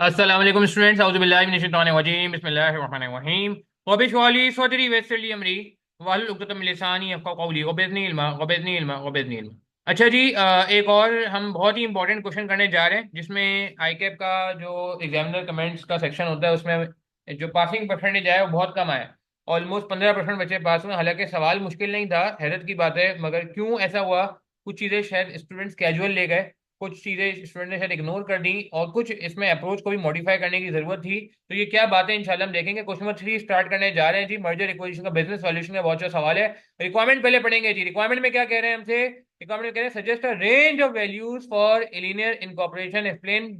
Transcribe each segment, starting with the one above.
अस्सलाम वालेकुम स्टूडेंट्स औज़ु बिल्लाहि मिनश शैतानिर रजीम बिस्मिल्लाहिर रहमानिर रहीम वबिशवाली सदरी वयस्सिर ली अमरी वहलुल उक़दतम मिन लिसानी यफ़क़हू क़ौली वबिज़्नी इल्मा। अच्छा जी, एक और हम बहुत ही इंपॉर्टेंट क्वेश्चन करने जा रहे हैं जिसमें आई कैप का जो एग्जामिनर कमेंट्स का सेक्शन होता है उसमें जो पासिंग परसेंटेज आया वो बहुत कम आया। ऑलमोस्ट 15% बच्चे पास हुए। हालांकि सवाल मुश्किल नहीं था, हैरत की बात है, मगर क्यों ऐसा हुआ? कुछ चीज़ें शायद स्टूडेंट्स कैजुअल ले गए, कुछ चीज़ें स्टूडेंट ने शायद इग्नोर कर दी, और कुछ इसमें अप्रोच को भी मॉडिफाई करने की जरूरत थी। तो ये क्या बात है इंशाल्लाह हम देखेंगे। क्वेश्चन नंबर 3 स्टार्ट करने जा रहे हैं जी। मर्जर एक्विजिशन का बिजनेस सॉल्यूशन का बहुत अच्छा सवाल है। रिक्वायरमेंट पहले पढ़ेंगे जी। रिक्वायरमेंट में क्या कह रहे हैं हमसे? रिक्वायरमेंट में कह रहे हैं suggest a range of values for linear incorporation, explain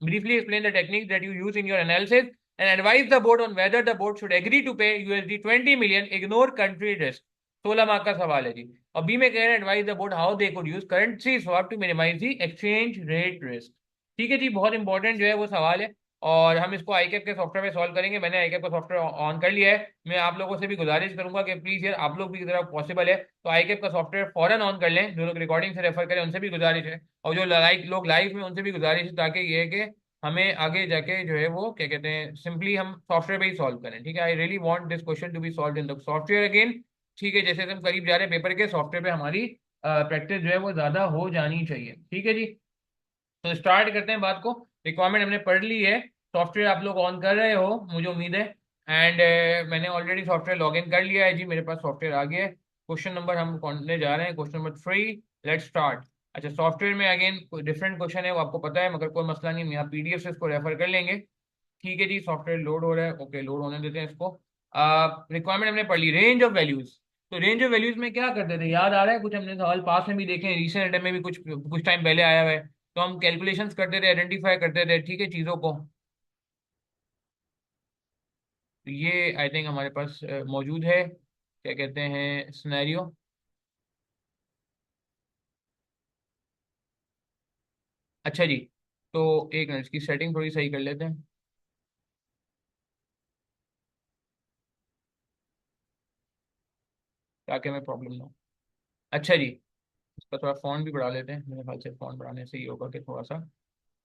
briefly explain the technique that you use in your analysis and advise the board on whether the board should agree to pay USD 20 million, ignore country risk। 16 mark का सवाल है जी। और B में कह रहे हैं advise the board how they could use currency swap to minimize the exchange rate risk. ठीक है जी, बहुत इंपॉर्टेंट जो है वो सवाल है, और हम इसको आईकैप के सॉफ्टवेयर में सॉल्व करेंगे। मैंने आईकैप का सॉफ्टवेयर ऑन कर लिया है। मैं आप लोगों से भी गुजारिश करूंगा कि प्लीज यार आप लोग भी अगर पॉसिबल है तो आईकैप का सॉफ्टवेयर फौरन ऑन कर लें। जो लोग रिकॉर्डिंग से रेफर करें उनसे भी गुजारिश है, और जो लोग लाइव में उनसे भी गुजारिश है, ताकि ये है कि हमें आगे जाके जो है वो क्या कहते हैं सिंपली हम सॉफ्टवेयर पे ही सॉल्व करें। ठीक है, I really want this question to be solved in the software again. ठीक है, जैसे हम करीब जा रहे हैं पेपर के, सॉफ्टवेयर पे हमारी प्रैक्टिस जो है वो ज्यादा हो जानी चाहिए। ठीक है जी, तो स्टार्ट करते हैं बात को। रिक्वायरमेंट हमने पढ़ ली है, सॉफ्टवेयर आप लोग ऑन कर रहे हो मुझे उम्मीद है। एंड मैंने ऑलरेडी सॉफ्टवेयर लॉग इन कर लिया है जी, मेरे पास सॉफ्टवेयर आ गया है। क्वेश्चन नंबर हम पढ़ने जा रहे हैं, क्वेश्चन नंबर 3। Let's start. अच्छा, सॉफ्टवेयर में अगेन कोई डिफरेंट क्वेश्चन है वो आपको पता है, मगर कोई मसला नहीं, हम यहाँ पीडीएफ से इसको रेफर कर लेंगे। ठीक है जी, सॉफ्टवेयर लोड हो रहा है। ओके, लोड होने देते हैं इसको। रिक्वायरमेंट हमने पढ़ ली, रेंज ऑफ वैल्यूज। तो रेंज ऑफ वैल्यूज में क्या करते थे, याद आ रहा है? कुछ हमने सवाल पास में भी देखे हैं, रिसेंट में भी कुछ कुछ टाइम पहले आया हुआ है। तो हम कैलकुलेशंस करते थे, आइडेंटिफाई करते थे, ठीक है, चीज़ों को। तो ये आई थिंक हमारे पास मौजूद है, क्या कहते हैं, सिनेरियो। अच्छा जी, तो एक मिनट इसकी सेटिंग थोड़ी सही कर लेते हैं ताकि हमें प्रॉब्लम ना हो। अच्छा जी, इसका थोड़ा फ़ॉन्ट भी बढ़ा लेते हैं, मेरे ख्याल से फ़ॉन्ट बढ़ाने से ये होगा कि थोड़ा सा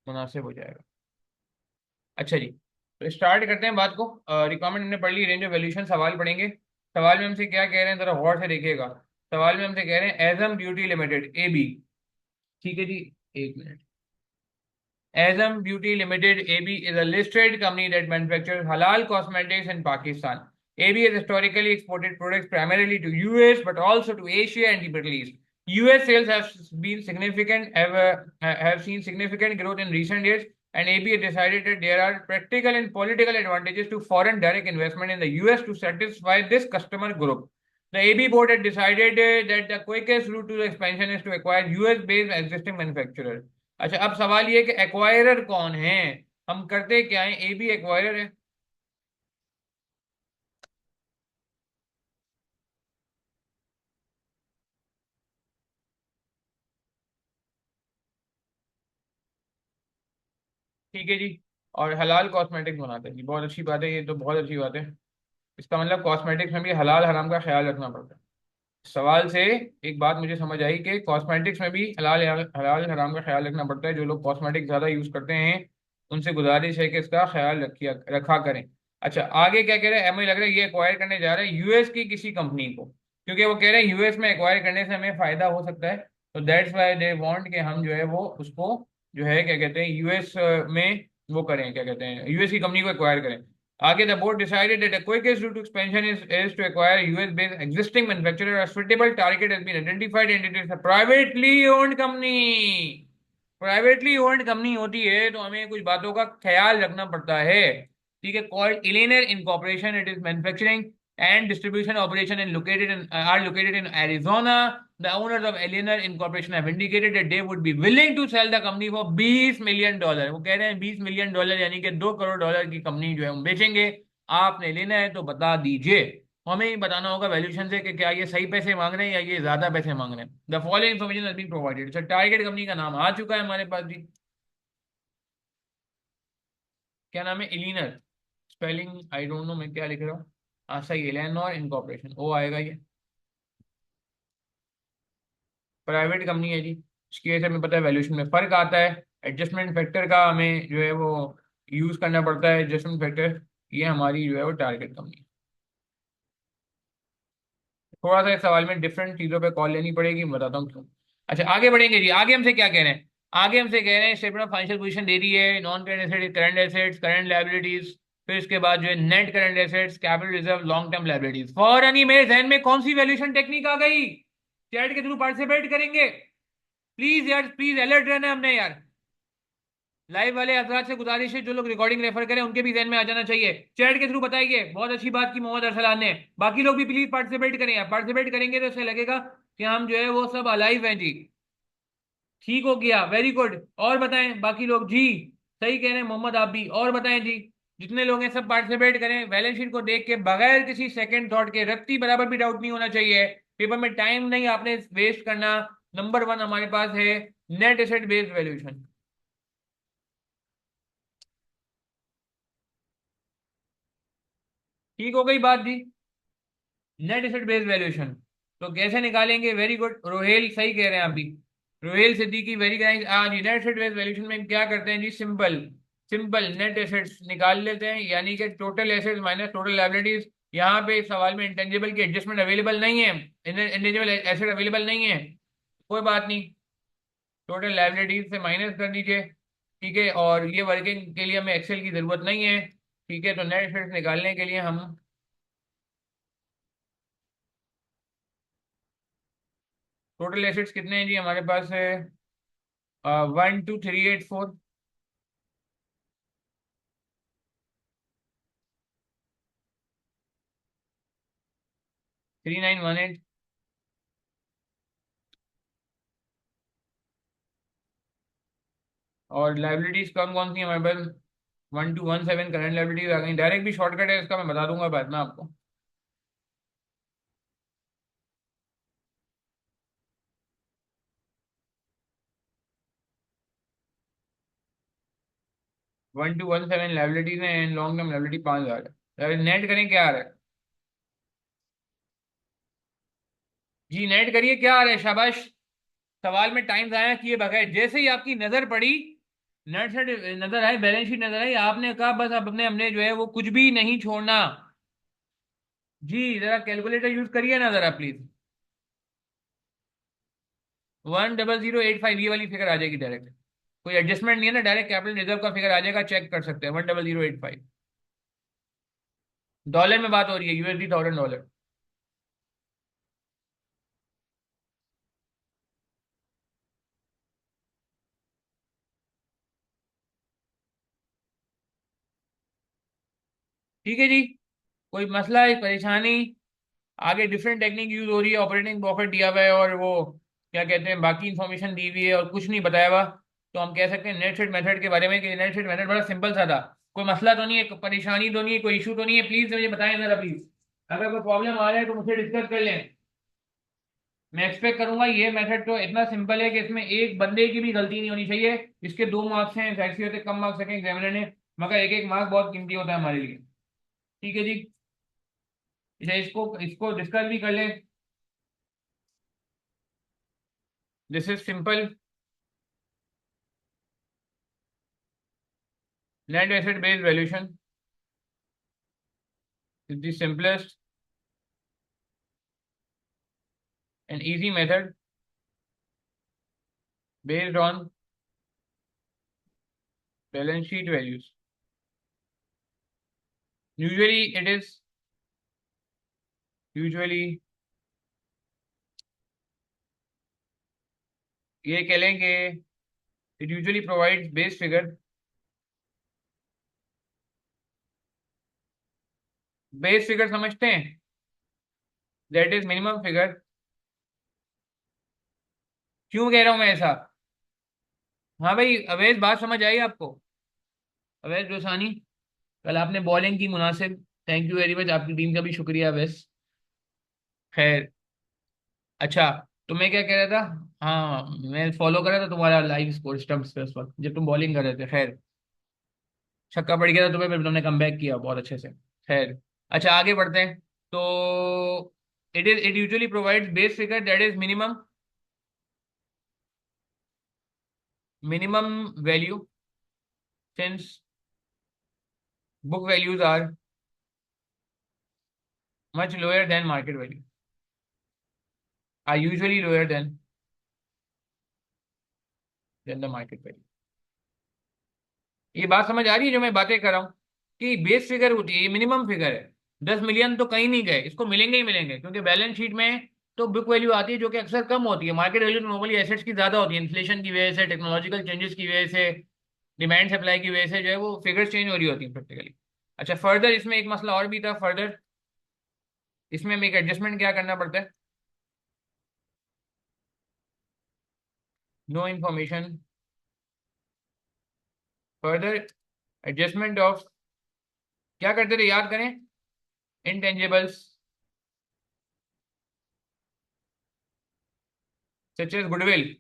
मुनासिब हो जाएगा। अच्छा जी, तो स्टार्ट करते हैं बात को। रिक्वायरमेंट हमने पढ़ ली, रेंज ऑफ वैल्यूशन सवाल पढ़ेंगे। सवाल में हमसे क्या कह रहे हैं, जरा गौर से देखिएगा। सवाल में हमसे कह रहे हैं एजम ब्यूटी लिमिटेड ए बी। ठीक है जी, एक minute. Azam Beauty Limited (AB) is a listed company that manufactures halal cosmetics in Pakistan. AB has historically exported products primarily to US but also to Asia and the Middle East. US sales have seen significant growth in recent years, and AB has decided that there are practical and political advantages to foreign direct investment in the US to satisfy this customer group. The AB board had decided that the quickest route to the expansion is to acquire US-based existing manufacturers. अच्छा, अब सवाल ये कि acquirer कौन है, हम करते क्या है? ए बी एक्वायरर है। ठीक है जी, और हलाल कॉस्मेटिक्स बनाते हैं जी, बहुत अच्छी बात है, ये तो बहुत अच्छी बात है। इसका मतलब कॉस्मेटिक्स में भी हलाल हराम का ख्याल रखना पड़ता है। सवाल से एक बात मुझे समझ आई कि कॉस्मेटिक्स में भी हलाल हलाल हराम का ख्याल रखना पड़ता है। जो लोग कॉस्मेटिक्स ज़्यादा यूज़ करते हैं उनसे गुजारिश है कि इसका ख्याल रखा करें। अच्छा, आगे क्या कह रहे हैं? हमें लग रहा है ये एक्वायर करने जा रहे हैं यूएस की किसी कंपनी को, क्योंकि वो कह रहे हैं यूएस में एक्वायर करने से हमें फ़ायदा हो सकता है। तो दैट्स वाई दे वांट कि हम जो है वो उसको जो है क्या कहते हैं यूएस में वो करें, क्या कहते हैं, यूएस की कंपनी को एक्वायर करें। आगे the board decided that the quickest route to expansion is to acquire US-based existing manufacturer. A suitable target has been identified and it is a privately owned company. Privately owned company होती है तो हमें कुछ बातों का ख्याल रखना पड़ता है। ठीक है, called Eleanor incorporation, it is manufacturing and distribution operation are located in Arizona. The owners of Eleanor Incorporation have indicated that they would be willing to sell the company for $20 million। वो कह रहे हैं $20 million, यानी कि $2 करोड़ की company जो है हम बेचेंगे। आपने लेना है तो बता दीजिए। हमें ही बताना होगा वैल्यूएशन से कि क्या ये सही पैसे मांग रहे हैं या ये ज्यादा पैसे मांग रहे हैं। The following information has been provided. Sir, target company का नाम आ चुका है हमारे पास जी। क्या नाम है? इलीनर। स्पेलिंग आई डोंट नो, मैं क्या लिख रहा हूँ। हाँ सही है, इलेनॉर इनकॉर्पोरेशन ओ आएगा ये। प्राइवेट कंपनी है जी, इसकी वजह से हमें पता है वैल्यूएशन में फर्क आता है। एडजस्टमेंट फैक्टर का हमें जो है वो यूज़ करना पड़ता है, एडजस्टमेंट फैक्टर। ये हमारी जो है वो टारगेट कंपनी। थोड़ा सा इस सवाल में डिफरेंट चीज़ों पे कॉल लेनी पड़ेगी, मैं बताता हूँ क्यों। अच्छा आगे बढ़ेंगे जी। आगे हमसे क्या कह रहे हैं? आगे हमसे कह रहे हैं स्टेटमेंट ऑफ फाइनेंशियल पोजीशन दे दी है, non current assets, current assets, current liabilities, फिर इसके बाद जो है net current assets, capital reserve, long term liabilities. फौरन ही मेरे जहन में कौन सी वैल्यूएशन टेक्निक आ गई? चैट के थ्रू पार्टिसिपेट करेंगे प्लीज यार, प्लीज अलर्ट रहना है हमने यार। लाइव वाले हजरात से गुजारिश है, जो लोग रिकॉर्डिंग रेफर करें उनके भी जहन में आ जाना चाहिए। चैट के थ्रू बताइए, बहुत अच्छी बात की मोहम्मद अरसलान ने। बाकी लोग भी प्लीज पार्टिसिपेट करें यार, पार्टिसिपेट करेंगे तो इससे लगेगा कि हम जो है वो सब अलाइव हैं जी। ठीक हो गया, वेरी गुड। और बताएं बाकी लोग जी। सही कह रहे हैं मोहम्मद, आप भी और बताएं जी। जितने लोग हैं सब पार्टिसिपेट करें। बैलेंस शीट को देख के बगैर किसी सेकंड थॉट के, रत्ती बराबर भी डाउट नहीं होना चाहिए। पेपर में टाइम नहीं आपने वेस्ट करना। नंबर वन हमारे पास है नेट एसेट बेस्ड वैल्यूएशन। ठीक हो गई बात जी। नेट एसेट बेस्ड वैल्यूएशन तो कैसे निकालेंगे? वेरी गुड रोहेल, सही कह रहे हैं आप भी। Rohel Siddiqui, very nice. हाँ जी, नेट एसेट बेस्ड वैल्यूएशन में क्या करते हैं जी? सिंपल सिंपल नेट एसेट्स निकाल लेते हैं, यानी कि total assets minus total liabilities. यहाँ पे इस सवाल में इंटेंजिबल की एडजस्टमेंट अवेलेबल नहीं है, इंटेंजिबल एसेट अवेलेबल नहीं है, कोई बात नहीं। टोटल लायबिलिटीज से माइनस कर दीजिए, ठीक है। और ये वर्किंग के लिए हमें एक्सेल की जरूरत नहीं है, ठीक है। तो नेट एसेट्स निकालने के लिए हम टोटल एसेट्स कितने हैं जी हमारे पास है? 12384। 3918। और लाइबिलिटीज कौन कौन सी है हमारे पास? 1217 करंट लाइबिलिटीज आ गई। डायरेक्ट भी शॉर्टकट है इसका, मैं बता दूंगा बाद में आपको। 1217 लाइबिलिटीज है एंड लॉन्ग टर्म लाइबिलिटी 5000 है। नेट करें क्या आ रहा है जी? नेट करिए क्या आ रहा है, शाबाश। सवाल में टाइम जाया किए बगैर जैसे ही आपकी नजर पड़ी, नेट सेट नजर आए, बैलेंस शीट नजर आई, आपने कहा बस अब अपने हमने जो है वो कुछ भी नहीं छोड़ना। जी जरा कैलकुलेटर यूज करिए ना जरा प्लीज। 10085 ये वाली फिगर आ जाएगी डायरेक्ट। कोई एडजस्टमेंट नहीं है ना, डायरेक्ट कैपिटल रिजर्व का फिगर आ जाएगा, चेक कर सकते हैं। 10085। डॉलर में बात हो रही है, यूएसडी $1000। ठीक है जी। कोई मसला है, परेशानी? आगे डिफरेंट टेक्निक यूज हो रही है, ऑपरेटिंग प्रॉफिट दिया हुआ है और वो क्या कहते हैं बाकी इंफॉर्मेशन दी हुई है और कुछ नहीं बताया हुआ। तो हम कह सकते हैं नेट सेट मेथड के बारे में कि नेट सेट मेथड बड़ा सिंपल सा था। कोई मसला तो नहीं है, कोई परेशानी तो नहीं है, कोई इशू तो नहीं है? प्लीज मुझे बताएं जरा प्लीज। अगर कोई प्रॉब्लम आ रहा है तो मुझसे डिस्कस कर लें। मैं एक्सपेक्ट करूंगा ये मेथड तो इतना सिंपल है कि इसमें एक बंदे की भी गलती नहीं होनी चाहिए। इसके 2 मार्क्स हैं, जाहिर सी होते कम मार्क्स रखें एग्जामिनर ने, मगर एक एक मार्क बहुत कीमती होता है हमारे लिए। ठीक है जी। अच्छा इसको इसको डिस्कस भी कर लें। This is simple. Net asset based valuation is the simplest and easy method based on balance sheet values. Usually it is usually ये कह लें कि it usually provides base figure। Base figure समझते हैं? That is minimum figure. क्यों कह रहा हूं मैं ऐसा? हाँ भाई अवैध, बात समझ आई आपको? अवैध जोसानी, कल आपने बॉलिंग की मुनासिब। थैंक यू वेरी मच, आपकी टीम का भी शुक्रिया अवैस। खैर। अच्छा तो मैं क्या कह रहा था? हाँ मैं फॉलो कर रहा था तुम्हारा लाइव स्कोर स्टम्प्स पे उस वक्त जब तुम बॉलिंग कर रहे थे। खैर, छक्का पड़ गया था तुम्हें, फिर तुमने कम बैक किया बहुत अच्छे से। खैर। अच्छा आगे बढ़ते हैं। तो it usually provides base figure that is minimum. Minimum value since book values are much lower than market value, are usually lower than the market value. ये बात समझ आ रही है जो मैं बातें कर रहा हूँ कि बेस फिगर होती है, ये मिनिमम फिगर है। 10 मिलियन तो कहीं नहीं गए, इसको मिलेंगे ही मिलेंगे, क्योंकि बैलेंस शीट में तो बुक वैल्यू आती है जो कि अक्सर कम होती है। मार्केट वैल्यू तो नॉर्मली एसेट्स की ज्यादा होती है, इन्फ्लेशन की वजह से, टेक्नोलॉजिकल चेंजेस की वजह से, डिमांड सप्लाई की वजह से जो है वो फिगर्स चेंज हो रही होती है प्रैक्टिकली। अच्छा, फर्दर इसमें एक मसला और भी था। फर्दर इसमें हमें एक एडजस्टमेंट क्या करना पड़ता है? No information, further adjustment of, क्या करते थे याद करें? Intangibles such as goodwill.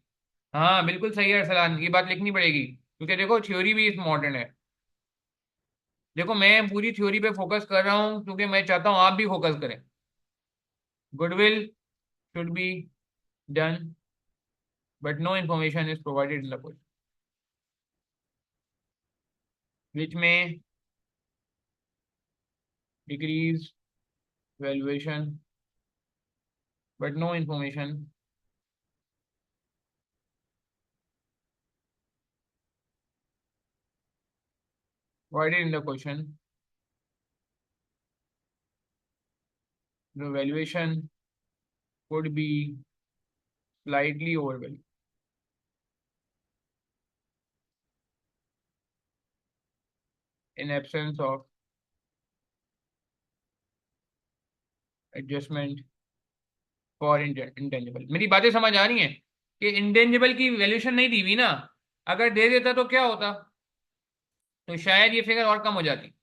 हाँ बिल्कुल सही है अरसलान, ये बात लिखनी पड़ेगी, क्योंकि देखो थ्योरी भी इम्पोर्टेंट है। देखो मैं पूरी थ्योरी पे फोकस कर रहा हूँ क्योंकि मैं चाहता हूँ आप भी फोकस करें। Goodwill should be done but no information is provided in the question, which may decrease valuation but no information provided in the question. The valuation could be slightly overvalued in absence of adjustment for intangible. मेरी बातें समझ आ रही हैं कि intangible की valuation नहीं दी हुई ना, अगर दे देता तो क्या होता? तो शायद ये फिगर और कम हो जाती।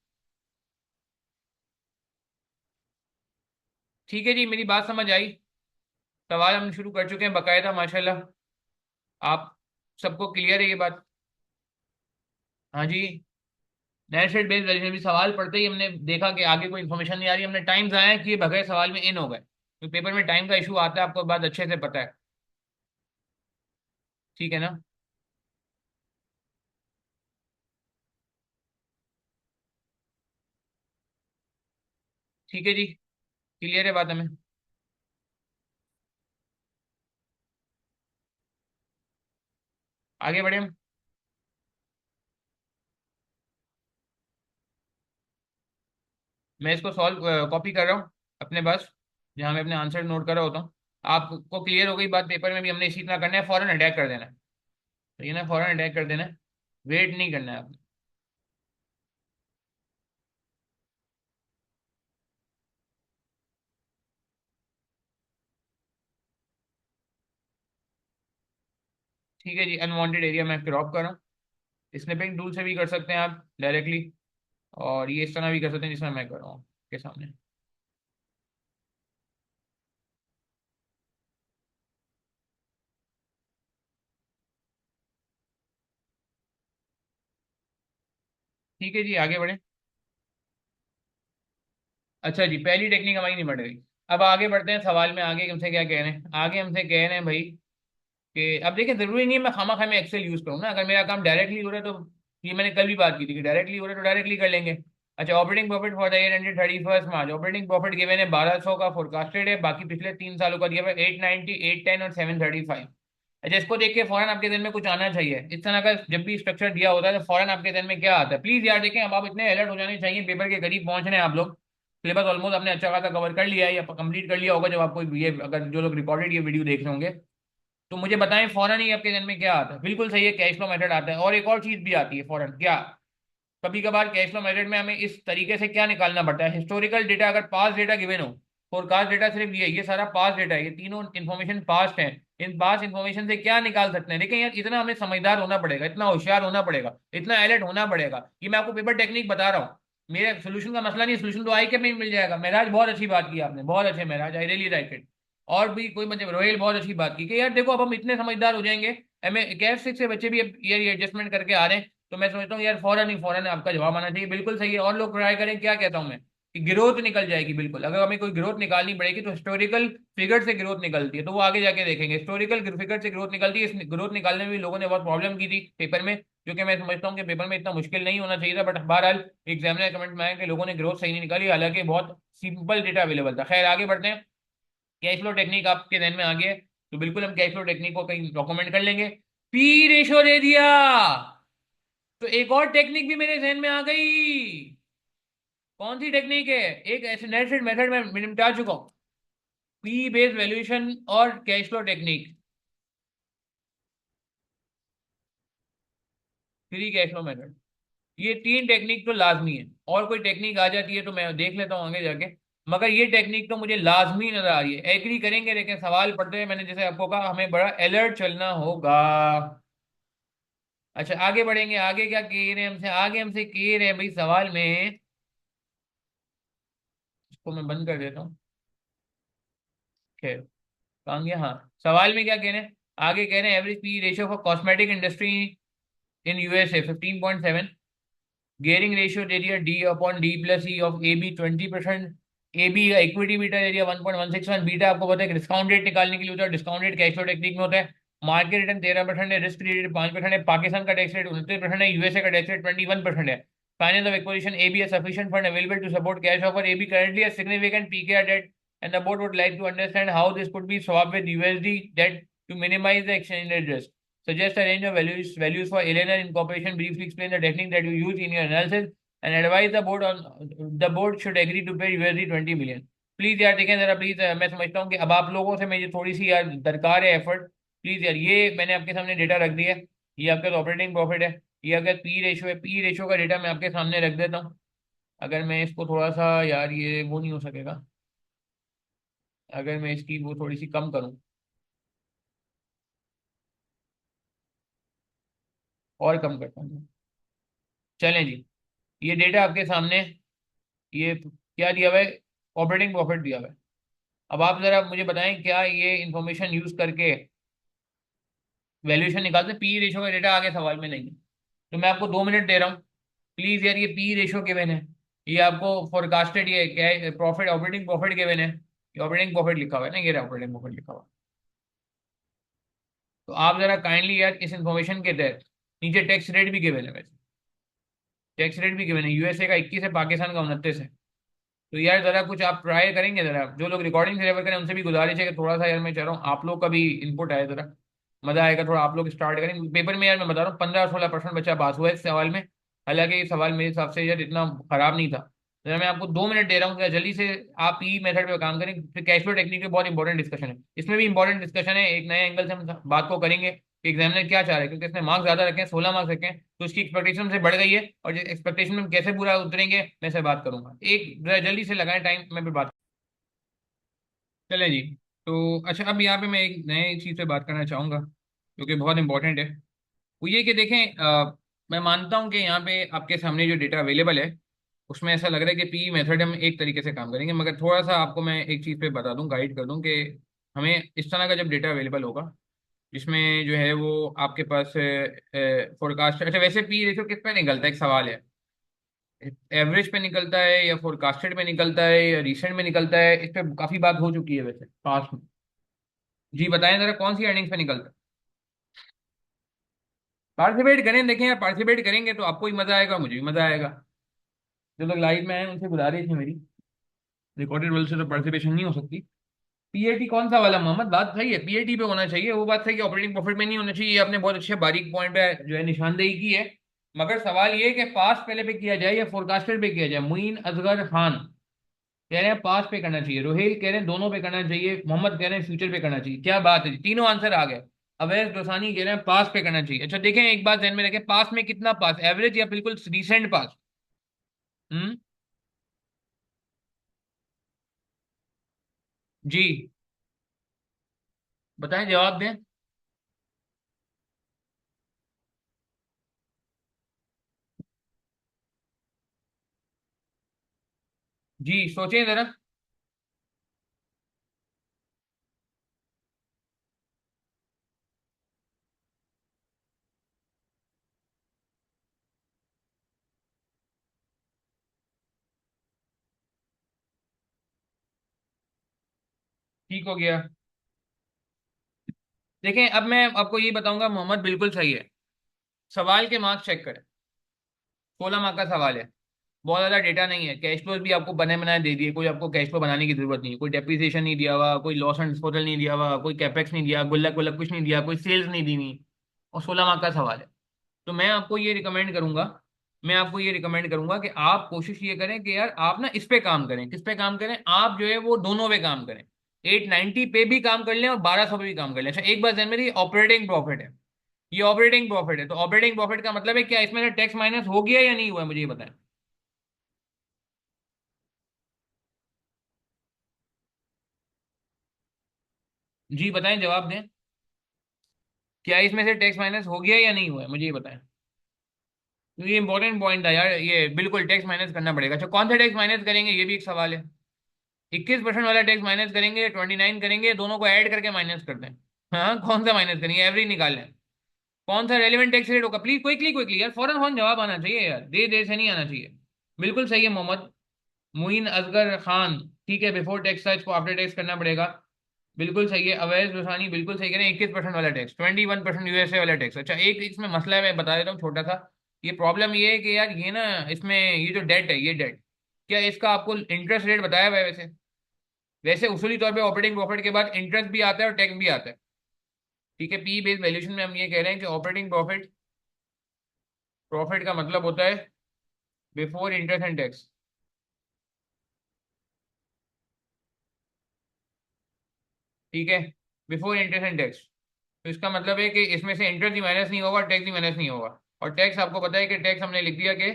ठीक है जी, मेरी बात समझ आई। सवाल हम शुरू कर चुके हैं बाकायदा, माशाल्लाह। आप सबको क्लियर है ये बात? हाँ जी। नेट सेट बेस्ड वैल्यूएशन भी सवाल पढ़ते ही हमने देखा कि आगे कोई इन्फॉर्मेशन नहीं आ रही, हमने टाइम जाया किए बगैर सवाल में इन हो गए, तो पेपर में टाइम का इशू आता है, आपको बात अच्छे से पता है। ठीक है ना? ठीक है जी, क्लियर है बात हमें? आगे बढ़े हम। मैं इसको सॉल्व कॉपी कर रहा हूँ अपने पास, जहाँ मैं अपने आंसर नोट कर रहा होता हूँ। आपको क्लियर हो गई बात? पेपर में भी हमने इसी तरह करना है, फौरन अटैक कर देना है। तो ये ना, फौरन अटैक कर देना है, वेट नहीं करना है आपने। ठीक है जी, अनवांटेड एरिया मैं क्रॉप कर रहा हूँ। स्निपिंग टूल से भी कर सकते हैं आप डायरेक्टली, और ये इस तरह भी कर सकते हैं जिसमें मैं कर रहा हूँ के सामने। ठीक है जी, आगे बढ़े। अच्छा जी, पहली टेक्निक हमारी निपट गई। अब आगे बढ़ते हैं सवाल में। आगे हमसे क्या कह रहे हैं? आगे हमसे कह रहे हैं भाई कि अब देखिए, जरूरी नहीं है मैं खामा खा में एक्सेल यूज करूँ ना, अगर मेरा काम डायरेक्टली हो रहा है तो, ये मैंने कल भी बात की थी कि डायरेक्टली हो रहा है तो डायरेक्टली कर लेंगे। अच्छा, operating profit for the year ended 31 March, operating profit given है 1200 का, फोरकास्टेड है, बाकी पिछले 3 सालों का दिया हुआ है 890, 810 और 735। अच्छा, इसको देख के फौरन आपके दिन में कुछ आना चाहिए। इस तरह का जब भी स्ट्रक्चर दिया होता है तो फौरन आपके दिन में क्या आता है? प्लीज यार देखें, अब आप इतने अलर्ट हो जाने चाहिए, पेपर के करीब पहुंच रहे हैं आप लोग। सिलेबस ऑलमोस्ट आपने अच्छा खासा कवर कर लिया है या कंप्लीट कर लिया होगा जब आपको ये, अगर जो लोग रिकॉर्डेड ये वीडियो देख रहे होंगे, तो मुझे बताएं फौरन ही आपके जहन में क्या आता है? बिल्कुल सही है, कैश फ्लो मेथड आता है। और एक और चीज भी आती है फौरन, क्या? कभी कभार कैश फ्लो मेथड में हमें इस तरीके से क्या निकालना पड़ता है? हिस्टोरिकल डेटा, अगर पास्ट डेटा गिवन हो, फोरकास्ट डेटा सिर्फ ये सारा पास्ट डेटा है, ये तीनों इन्फॉर्मेशन पास्ट है। इन पास्ट इन्फॉर्मेशन से क्या निकाल सकते हैं? देखिए यार, इतना हमें समझदार होना पड़ेगा, इतना होशियार होना पड़ेगा, इतना अलर्ट होना पड़ेगा। ये मैं आपको पेपर टेक्निक बता रहा हूँ, मेरे सोल्यूशन का मसला नहीं, सोल्यूशन तो आई के में मिल जाएगा। महराज बहुत अच्छी बात की आपने, बहुत अच्छे महराज, आई रियली लाइक इट। और भी कोई मतलब, रोहेल बहुत अच्छी बात की कि यार देखो अब हम इतने समझदार हो जाएंगे, हमें कैफ सिक्स से बच्चे भी अब ये एडजस्टमेंट करके आ रहे हैं, तो मैं समझता हूँ यार फौरन ही फौरन आपका जवाब आना चाहिए। बिल्कुल सही है, और लोग ट्राई करें, क्या कहता हूँ मैं? ग्रोथ निकल जाएगी बिल्कुल। अगर हमें कोई ग्रोथ निकालनी पड़ेगी तो हिस्टोरिकल फिगर से ग्रोथ निकलती है, तो वो आगे जाके देखेंगे। हिस्टोरिकल फिगर से ग्रोथ निकलती है। इस ग्रोथ निकालने में भी लोगों ने बहुत प्रॉब्लम की थी पेपर में, जो कि मैं समझता हूँ कि पेपर में इतना मुश्किल नहीं होना चाहिए था, बट बहरहाल एग्जामिनर कमेंट में आया कि लोगों ने ग्रोथ सही नहीं निकाली, हालांकि बहुत सिंपल डेटा अवेलेबल था। खैर आगे बढ़ते हैं। कैश फ्लो टेक्निक आपके ध्यान में आ गया है, तो बिल्कुल हम कैश फ्लो टेक्निक को कहीं डॉक्यूमेंट कर लेंगे। पी रेशो दे दिया, तो एक और टेक्निक भी मेरे ध्यान में आ गई। कौन सी टेक्निक है? एक ऐसे नेट मेथड में निपटा चुका हूं, पी बेस्ड वैल्यूएशन और cash flow technique, free cash flow method. ये तीन टेक्निक तो लाजमी है, और कोई टेक्निक आ जाती है तो मैं देख लेता हूँ आगे जाके, मगर ये टेक्निक तो मुझे लाजमी नजर आ रही है। एग्री करेंगे, लेकिन सवाल पढ़ते हुए मैंने जैसे आपको कहा, हमें बड़ा अलर्ट चलना होगा। अच्छा आगे बढ़ेंगे। आगे क्या कह रहे हैं हमसे? आगे हमसे कह रहे हैं भाई सवाल में, इसको मैं बंद कर देता हूँ। खैर कहाँ गया? हाँ, सवाल में क्या कह रहे हैं? आगे कह रहे हैं average P ratio for cosmetic industry in USA 15.7, gearing ratio दे दिया D upon D plus E of A B 20%, A B का इक्विटी बीटा दे दिया 1.161, बीटा आपको पता है कि डिस्काउंट रेट निकालने के लिए होता है, discount rate cash flow technique में होता है। मार्केट रिटर्न 13% है, रिस्क रेट 5% है, पाकिस्तान का टैक्स रेट 29% है, यूएसए का टैक्स रेट 21% है। Finance of acquisition A B है sufficient fund available to support cash offer, A B currently है significant PKR debt and the board would like to understand how this could be swapped with USD debt to minimize the exchange rate risk, suggest a range of values for Eleanor Incorporation, briefly explain the technique that you use in your analysis and advise the board should agree to pay USD 20 million। Please यार देखें जरा please, मैं समझता हूँ कि अब आप लोगों से मुझे थोड़ी सी यार दरकार है एफर्ट। प्लीज यार, ये मैंने आपके सामने डेटा रख दिया है, ये आपका ऑपरेटिंग प्रॉफिट है, ये अगर पी रेशो है, पी रेशो का डेटा मैं आपके सामने रख देता हूँ। अगर मैं इसको थोड़ा सा यार, ये वो नहीं हो सकेगा, अगर मैं इसकी वो थोड़ी सी कम करूँ, और कम करता हूँ। चलें जी, ये डेटा आपके सामने, ये क्या दिया हुआ है? ऑपरेटिंग प्रॉफिट दिया हुआ है। अब आप जरा मुझे बताएं, क्या ये इंफॉर्मेशन यूज करके वैल्यूएशन निकालते हैं? पी रेशो का डेटा आगे सवाल में नहीं है, तो मैं आपको 2 मिनट दे रहा हूँ। प्लीज यार, ये पी रेशो गिवन है, ये आपको फोरकास्टेड, ये क्या है? प्रॉफिट, ऑपरेटिंग प्रॉफिट गिवन है, ये ऑपरेटिंग प्रॉफिट लिखा हुआ है ना, ये ऑपरेटिंग प्रॉफिट लिखा हुआ है। तो आप जरा काइंडली यार इस इंफॉर्मेशन के तहत, नीचे टैक्स रेट भी गिवन है, वैसे टैक्स रेट भी गिवन है, यूएसए का 21 है, पाकिस्तान का 29 है। तो यार जरा कुछ आप ट्राई करेंगे, जरा जो लोग रिकॉर्डिंग से रेफर करें उनसे भी गुजारिश है कि थोड़ा सा यार, मैं चाह रहा हूँ आप लोग का भी इनपुट आए, जरा मजा आएगा थोड़ा। आप लोग स्टार्ट करें पेपर में, यार मैं बता रहा हूँ 15-16% बच्चा पास हुआ है इस सवाल में। हालांकि ये सवाल मेरे हिसाब से यार इतना खराब नहीं था। जरा मैं आपको 2 मिनट दे रहा हूँ, जरा जल्दी से आप ई मेथड पे काम करें। फिर कैश फ्लो टेक्निक पे बहुत इंपॉर्टेंट डिस्कशन है, इसमें भी इंपॉर्टेंट डिस्कशन है, एक नए एंगल से हम बात को करेंगे कि एग्जामिनर क्या चाह रहे हैं, क्योंकि इसने मार्क्स ज्यादा रखे हैं, 16 मार्क्स रखे हैं, तो उसकी एक्सपेक्टेशन से बढ़ गई है, और एक्सपेक्टेशन में हम कैसे पूरा उतरेंगे मैं से बात करूंगा। एक जरा जल्दी से लगाएं टाइम, मैं फिर बात। चले जी। तो अच्छा, अब यहाँ पे मैं एक नए चीज़ पे बात करना चाहूँगा जो कि बहुत इंपॉर्टेंट है। वो ये कि देखें, मैं मानता हूँ कि यहाँ पे आपके सामने जो डेटा अवेलेबल है, उसमें ऐसा लग रहा है कि पी मेथड हम एक तरीके से काम करेंगे, मगर थोड़ा सा आपको मैं एक चीज़ पे बता दूँ, गाइड कर दूँ कि हमें इस तरह का जब डेटा अवेलेबल होगा, जिसमें जो है वो आपके पास फोरकास्ट, अच्छा वैसे पी रेशो किस पे निकलता है, एक सवाल है, एवरेज पे निकलता है या फोरकास्टेड में निकलता है या रिसेंट में निकलता है? इस पे काफ़ी बात हो चुकी है वैसे पास में। जी बताएं जरा, कौन सी अर्निंग्स पे निकलता है? पार्टिसिपेट करें, देखें यार, पार्टिसिपेट करेंगे तो आपको ही मजा आएगा, मुझे भी मजा आएगा। जो लोग लाइव में आए उनसे गुजारिश है मेरी, रिकॉर्डेड वर्ल्ड से तो पार्टिसिपेशन नहीं हो सकती। पीएटी कौन सा वाला मोहम्मद? बात सही है, पीएटी पे होना चाहिए, वो बात सही है, ऑपरेटिंग प्रॉफिट में नहीं होना चाहिए। ये आपने बहुत अच्छे बारीक पॉइंट पे जो है निशानदेही की है। मगर सवाल ये है कि पास पहले पे किया जाए या फोरकास्टेड पे किया जाए? मुइन असगर खान कह रहे हैं पास पे करना चाहिए, रोहेल कह रहे हैं दोनों पे करना चाहिए, मोहम्मद कह रहे हैं फ्यूचर पे करना चाहिए। क्या बात है जी, तीनों आंसर आ गए। अवैस दोसानी कह रहे हैं पास पे करना चाहिए। अच्छा देखें, एक बात ध्यान में रखें, पास में कितना पास, एवरेज या बिल्कुल रिसेंट पास? हम्म। जी बताएं, जवाब दें। जी सोचें जरा। ठीक हो गया। देखें अब मैं आपको ये बताऊंगा, मोहम्मद बिल्कुल सही है। सवाल के मार्क्स चेक करें। 16 मार्क का सवाल है। बहुत ज्यादा डेटा नहीं है। कैश फ्लोज भी आपको बने बनाए दे दिए, कोई आपको कैश फ्लो बनाने की जरूरत नहीं है। कोई डेप्रिसिएशन नहीं दिया हुआ, कोई लॉस एंड डिस्पोजल नहीं दिया हुआ, कोई कैपेक्स नहीं दिया, गुल्लक गुल्लक कुछ नहीं दिया, कोई सेल्स नहीं दी हुई। और 16 मार्क का सवाल है। तो मैं आपको ये रिकमेंड करूंगा कि आप कोशिश ये करें कि यार आप ना इस पे काम करें। किस पे काम करें? आप जो है वो दोनों पे काम करें। 890 पे भी काम कर लें और 1200 पे भी काम कर लें। अच्छा एक बात ध्यान में रखिए, ऑपरेटिंग प्रॉफिट है। ये ऑपरेटिंग प्रॉफिट है, तो ऑपरेटिंग प्रॉफिट का मतलब है क्या? इसमें टैक्स माइनस हो गया या नहीं हुआ है? मुझे ये बताएं। जी बताएं, जवाब दें। क्या इसमें से टैक्स माइनस हो गया या नहीं हुआ है? मुझे ये बताएं। तो ये इंपॉर्टेंट पॉइंट था यार, ये बिल्कुल टैक्स माइनस करना पड़ेगा। अच्छा कौन सा टैक्स माइनस करेंगे, ये भी एक सवाल है। 21% वाला टैक्स माइनस करेंगे, 29 करेंगे, दोनों को ऐड करके माइनस करते हैं। हाँ कौन सा माइनस करेंगे, एवरेज निकाल लें। कौन सा रेलिवेंट टैक्स रेट होगा? प्लीज क्विकली क्विकली यार, फौरन फौरन जवाब आना चाहिए यार, दे दे से नहीं आना चाहिए। बिल्कुल सही है मोहम्मद। मुइन असगर खान। ठीक है, बिफोर टैक्स था, इसको आफ्टर टैक्स करना पड़ेगा। बिल्कुल सही है। अवैध रुसानी बिल्कुल सही कह रहे हैं। 21% वाला टैक्स, 21% यूएसए वाला टैक्स। अच्छा एक इसमें मसला है, मैं बता देता हूँ छोटा सा। ये प्रॉब्लम ये है कि यार ये ना, इसमें ये जो डेट है, ये डेट, क्या इसका आपको इंटरेस्ट रेट बताया हुआ है? वैसे वैसे उसूली तौर पे ऑपरेटिंग प्रॉफिट के बाद इंटरेस्ट भी आता है और टैक्स भी आता है। ठीक है, पी बेस्ड वैल्यूएशन में हम ये कह रहे हैं कि ऑपरेटिंग प्रॉफिट, प्रॉफिट का मतलब होता है बिफोर इंटरेस्ट एंड टैक्स। ठीक है, बिफोर इंटरेस्ट एंड टैक्स। तो इसका मतलब है कि इसमें से इंटरेस्ट भी माइनस नहीं होगा, टैक्स भी माइनस नहीं होगा। और टैक्स आपको पता है कि टैक्स हमने लिख दिया कि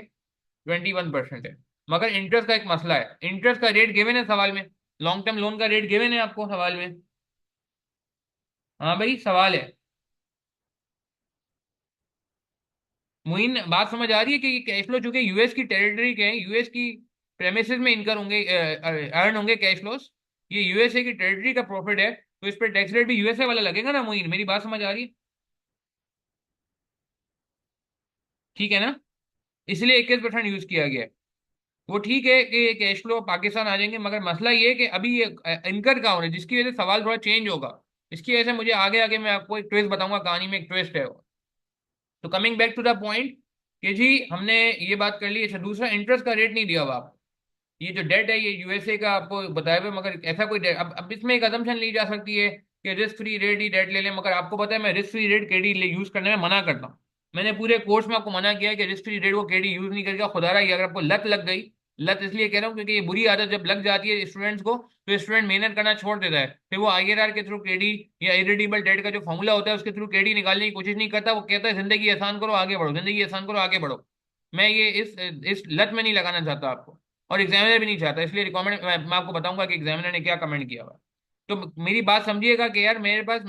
21% है। मगर इंटरेस्ट का एक मसला है, इंटरेस्ट का रेट गिवन है सवाल में। लॉन्ग टर्म लोन का रेट गिवन है आपको सवाल में। हाँ भाई सवाल है। मुइन बात समझ आ रही है कि ये कैश फ्लो चूंकि यूएस की टेरिटरी के हैं, यूएस की प्रेमिसेस में इनकर होंगे, अर्न होंगे कैश फ्लोस। ये यूएसए की टेरिटरी का प्रॉफिट है, तो इस पर टैक्स रेट भी यूएसए वाला लगेगा ना मुइन? मेरी बात समझ आ रही है? ठीक है ना? इसलिए 21% यूज किया गया है। वो ठीक है कि ये कैश फ्लो पाकिस्तान आ जाएंगे, मगर मसला ये है कि अभी ये इनकर का हो रहा है, जिसकी वजह से सवाल थोड़ा चेंज होगा। इसकी वजह से मुझे आगे आगे मैं आपको एक ट्विस्ट बताऊंगा, कहानी में एक ट्विस्ट है। तो coming back to the point कि जी हमने ये बात कर ली। अच्छा दूसरा, इंटरेस्ट का रेट नहीं दिया हुआ आप। ये जो डेट है ये यूएसए का आपको बताया हुआ, मगर ऐसा कोई डेट, अब इसमें एक अजम्पशन ली जा सकती है कि रिस्क फ्री रेट ही डेट ले लें, मगर आपको पता है मैं risk free rate KD use करने में मना करता हूँ। मैंने पूरे कोर्स में आपको मना किया है कि रिस्क फ्री रेट को केडी यूज नहीं करेगा। खुदा रहा, ये अगर आपको लत लग गई, लत इसलिए कह रहा हूँ क्योंकि ये बुरी आदत जब लग जाती है स्टूडेंट्स को, तो स्टूडेंट मेहनत करना छोड़ देता है। फिर वो आईआरआर के थ्रू केडी या इरिडेबल डेट का जो फॉर्मूला होता है उसके थ्रू केडी निकालने की कोशिश नहीं करता। वो कहता है जिंदगी आसान करो आगे बढ़ो, जिंदगी आसान करो आगे बढ़ो। मैं ये इस लत में नहीं लगाना चाहता आपको, और एग्जामिनर भी नहीं चाहता। इसलिए रिकमेंड मैं आपको बताऊंगा कि एग्जामिनर ने क्या कमेंट किया हुआ है। तो मेरी बात समझिएगा कि यार मेरे पास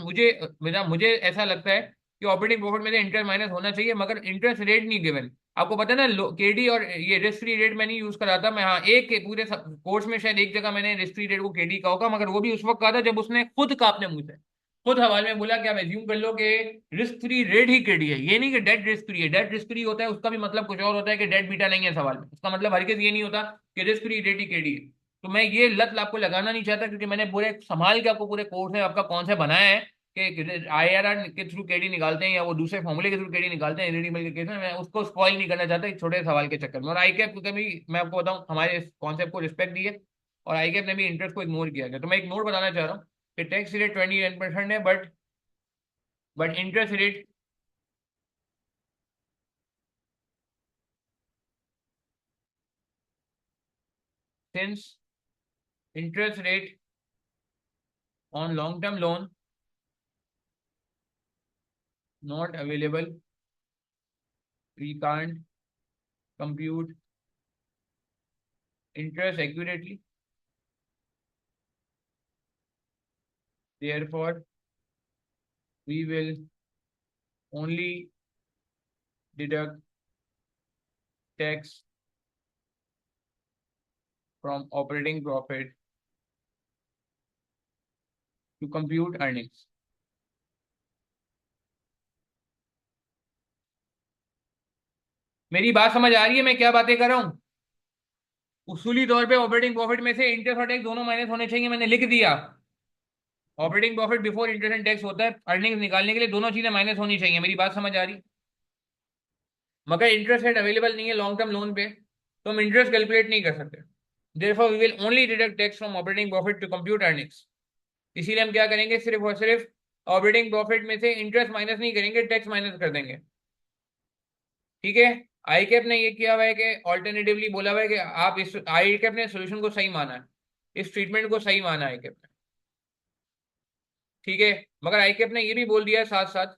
मुझे ऐसा लगता है कि ऑपरेटिंग प्रॉफिट में से इंटरेस्ट माइनस होना चाहिए, मगर इंटरेस्ट रेट नहीं गिवन। आपको पता है ना, केडी और ये रिस्क फ्री रेट मैं नहीं यूज करा था मैं। हाँ एक के पूरे कोर्स में शायद एक जगह मैंने रिस्क फ्री रेट को केडी कहा होगा, मगर वो भी उस वक्त कहा था जब उसने खुद कहा अपने मुंह से, खुद हवाले में बोला कि आप एज्यूम कर लो कि रिस्क फ्री रेट ही केडी है, ये नहीं कि डेट रिस्क फ्री है। डेट रिस्क फ्री होता है उसका भी मतलब कुछ और होता है कि डेट बीटा नहीं है सवाल में, उसका मतलब हरगिज ये नहीं होता कि रिस्क फ्री रेट ही केडी है। तो मैं ये लत आपको लगाना नहीं चाहता, क्योंकि मैंने पूरे संभाल के आपको पूरे कोर्स में आपका कौन सा बनाया है कि आईआरआर के थ्रू केडी निकालते हैं या वो दूसरे फॉर्मूले के थ्रू केडी निकालते हैं इरिडेबल के केस में। मैं उसको स्पॉइल नहीं करना चाहता एक छोटे सवाल के चक्कर में। और आईकैप को भी मैं आपको बताऊं, हमारे इस कॉन्सेप्ट को रिस्पेक्ट दी है, और आईकैप ने भी इंटरेस्ट को इग्नोर किया गया। तो मैं इग्नोर बताना चाह रहा हूँ कि टैक्स रेट 29% है, but interest rate, since interest rate on long term loan not available, we can't compute interest accurately, therefore we will only deduct tax from operating profit to compute earnings। मेरी बात समझ आ रही है मैं क्या बातें कर रहा हूं? उसूली तौर पे ऑपरेटिंग प्रॉफिट में से इंटरेस्ट और टैक्स दोनों माइनस होने चाहिए, मैंने लिख दिया। Operating profit before interest and tax होता है, अर्निंग्स निकालने के लिए दोनों चीजें माइनस होनी चाहिए, मेरी बात समझ आ रही? मगर इंटरेस्ट रेट अवेलेबल नहीं है लॉन्ग टर्म लोन पे, तो हम इंटरेस्ट कैलकुलेट नहीं कर सकते। Therefore we will only deduct tax from operating profit to compute earnings. इसीलिए हम क्या करेंगे, सिर्फ और सिर्फ ऑपरेटिंग प्रॉफिट में से इंटरेस्ट माइनस नहीं करेंगे, टैक्स माइनस कर देंगे। ठीक है। आई कैप ने ये किया हुआ है कि ऑल्टरनेटिवली बोला हुआ है कि आप इस आई कैप ने सोल्यूशन को सही माना है, इस ट्रीटमेंट को सही माना है आई कैप ने। ठीक है। मगर आई कैप ने ये भी बोल दिया है साथ साथ,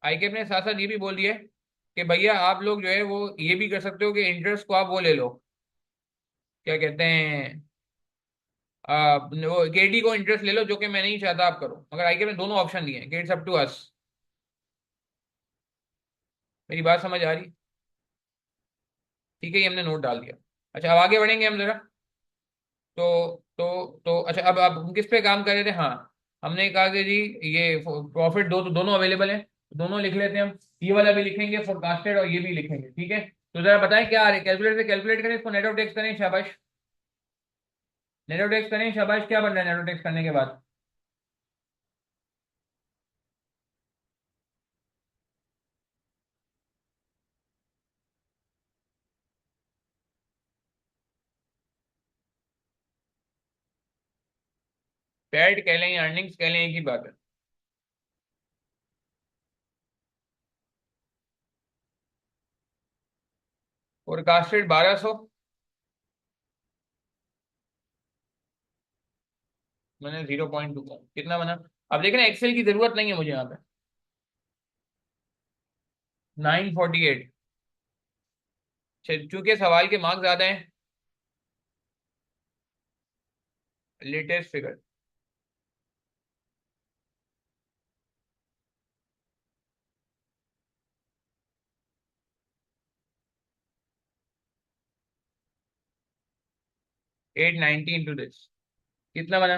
आई कैप ने साथ साथ ये भी बोल दिया है कि भैया आप लोग जो है वो ये भी कर सकते हो कि इंटरेस्ट को आप वो ले लो, क्या कहते हैं, वो केडी को इंटरेस्ट ले लो, जो कि मैं नहीं चाहता आप करो, मगर आई कैप ने दोनों ऑप्शन दिए हैं, इट्स अप टू अस। मेरी बात समझ आ रही? ठीक है, ये हमने नोट डाल दिया। अच्छा, अब आगे बढ़ेंगे हम जरा। तो अच्छा, अब हम किस पे काम कर रहे थे? हाँ, हमने कहा कि जी ये प्रॉफिट दोनों अवेलेबल है, दोनों लिख लेते हैं हम। ये वाला भी लिखेंगे फोरकास्टेड, और ये भी लिखेंगे। ठीक है, तो जरा बताएं क्या आ रहा है, कैलकुलेटर से कैलकुलेट करें इसको, नेट ऑफ टैक्स करें, शाबाश। नेट ऑफ टैक्स करें, शाबाश। क्या बन रहा है नेट ऑफ टैक्स करने के बाद? पैड कह लें या अर्निंग्स कह लें, एक ही बात है। फोरकास्टेड 1200, मैंने 0.2 कितना बना? अब देखना, एक्सेल की जरूरत नहीं है मुझे यहाँ पे। 948, चूंकि सवाल के मार्क्स ज्यादा हैं। लेटेस्ट फिगर 890 इंटू दिस, कितना बना?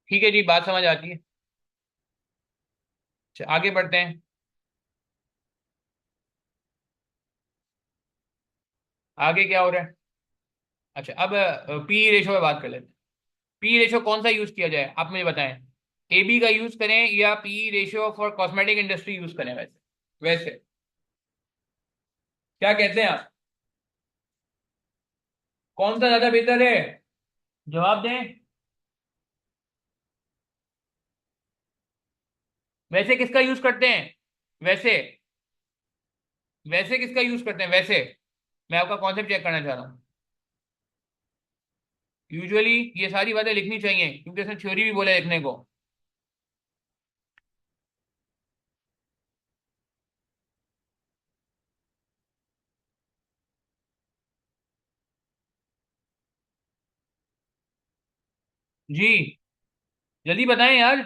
ठीक है जी, बात समझ आती है। अच्छा, आगे बढ़ते हैं। आगे क्या हो रहा है? अच्छा, अब पी रेशो पे बात कर लेते हैं। पी रेशो कौन सा यूज किया जाए, आप मुझे बताएं। एबी का यूज करें या P ratio for cosmetic industry use करें? वैसे वैसे क्या कहते हैं आप, कौन सा ज्यादा बेहतर है? जवाब दें। वैसे किसका यूज करते हैं? वैसे वैसे किसका यूज करते हैं वैसे? मैं आपका कॉन्सेप्ट चेक करना चाह रहा हूँ। यूजुअली ये सारी बातें लिखनी चाहिए, क्योंकि इसने थ्योरी भी बोला है लिखने को। जी, जल्दी बताएं यार।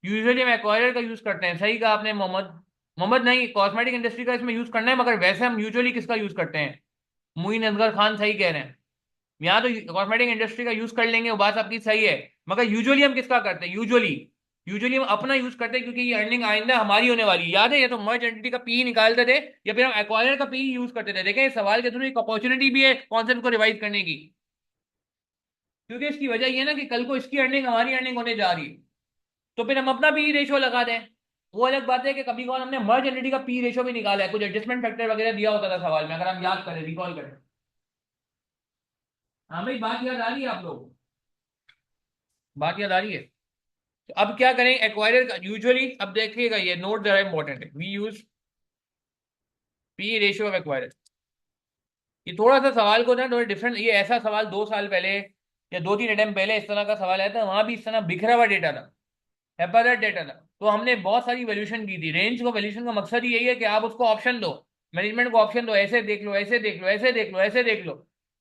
यूजुअली हम एक्वायरर का यूज करते हैं, सही कहा आपने मोहम्मद। मोहम्मद नहीं, कॉस्मेटिक इंडस्ट्री का इसमें यूज करना है, मगर वैसे हम यूजुअली किसका यूज करते हैं? मुइन असगर खान सही कह रहे हैं। यहाँ तो कॉस्मेटिक इंडस्ट्री का यूज कर लेंगे, वो बात आपकी सही है। मगर यूजुअली हम किसका करते हैं? यूजुअली यूजुअली हम अपना यूज करते हैं, क्योंकि ये अर्निंग आइंदा हमारी होने वाली है। याद है, ये तो मर्ज एंटिटी का पी निकालते थे, या फिर हम एक्वायरर का पी यूज करते थे। देखें, इस सवाल के थ्रू एक अपॉर्चुनिटी भी है कॉन्सेप्ट को रिवाइज करने की, क्योंकि इसकी वजह ये है ना कि कल को इसकी अर्निंग हमारी अर्निंग होने जा रही है, तो फिर हम अपना पी रेशो लगा दें। वो अलग बात है कि कभी कभार हमने मर्ज एंटिटी का पी रेशो भी निकाला है, कुछ एडजस्टमेंट फैक्टर वगैरह दिया होता था सवाल में, अगर हम याद करें, रिकॉल करें। हाँ भाई, बात याद आ रही है आप लोग? बात याद आ रही है? तो अब क्या करें, एक्वायरर का यूजुअली, अब देखिएगा ये नोट जरा इंपॉर्टेंट है, we use P ratio of acquirer. ये थोड़ा सा सवाल को ना थोड़ा डिफरेंट, ये ऐसा सवाल 2 साल पहले या 2-3 अटेम्प्ट पहले इस तरह का सवाल आया था, वहां भी इस तरह बिखरा हुआ डेटा था, हैप्पी डेटा था। तो हमने बहुत सारी वैल्यूशन की थी। रेंज को वैल्यूशन का मकसद ही यही है कि आप उसको ऑप्शन दो, मैनेजमेंट को ऑप्शन दो, ऐसे देख लो, ऐसे देख लो, ऐसे देख लो, ऐसे देख लो,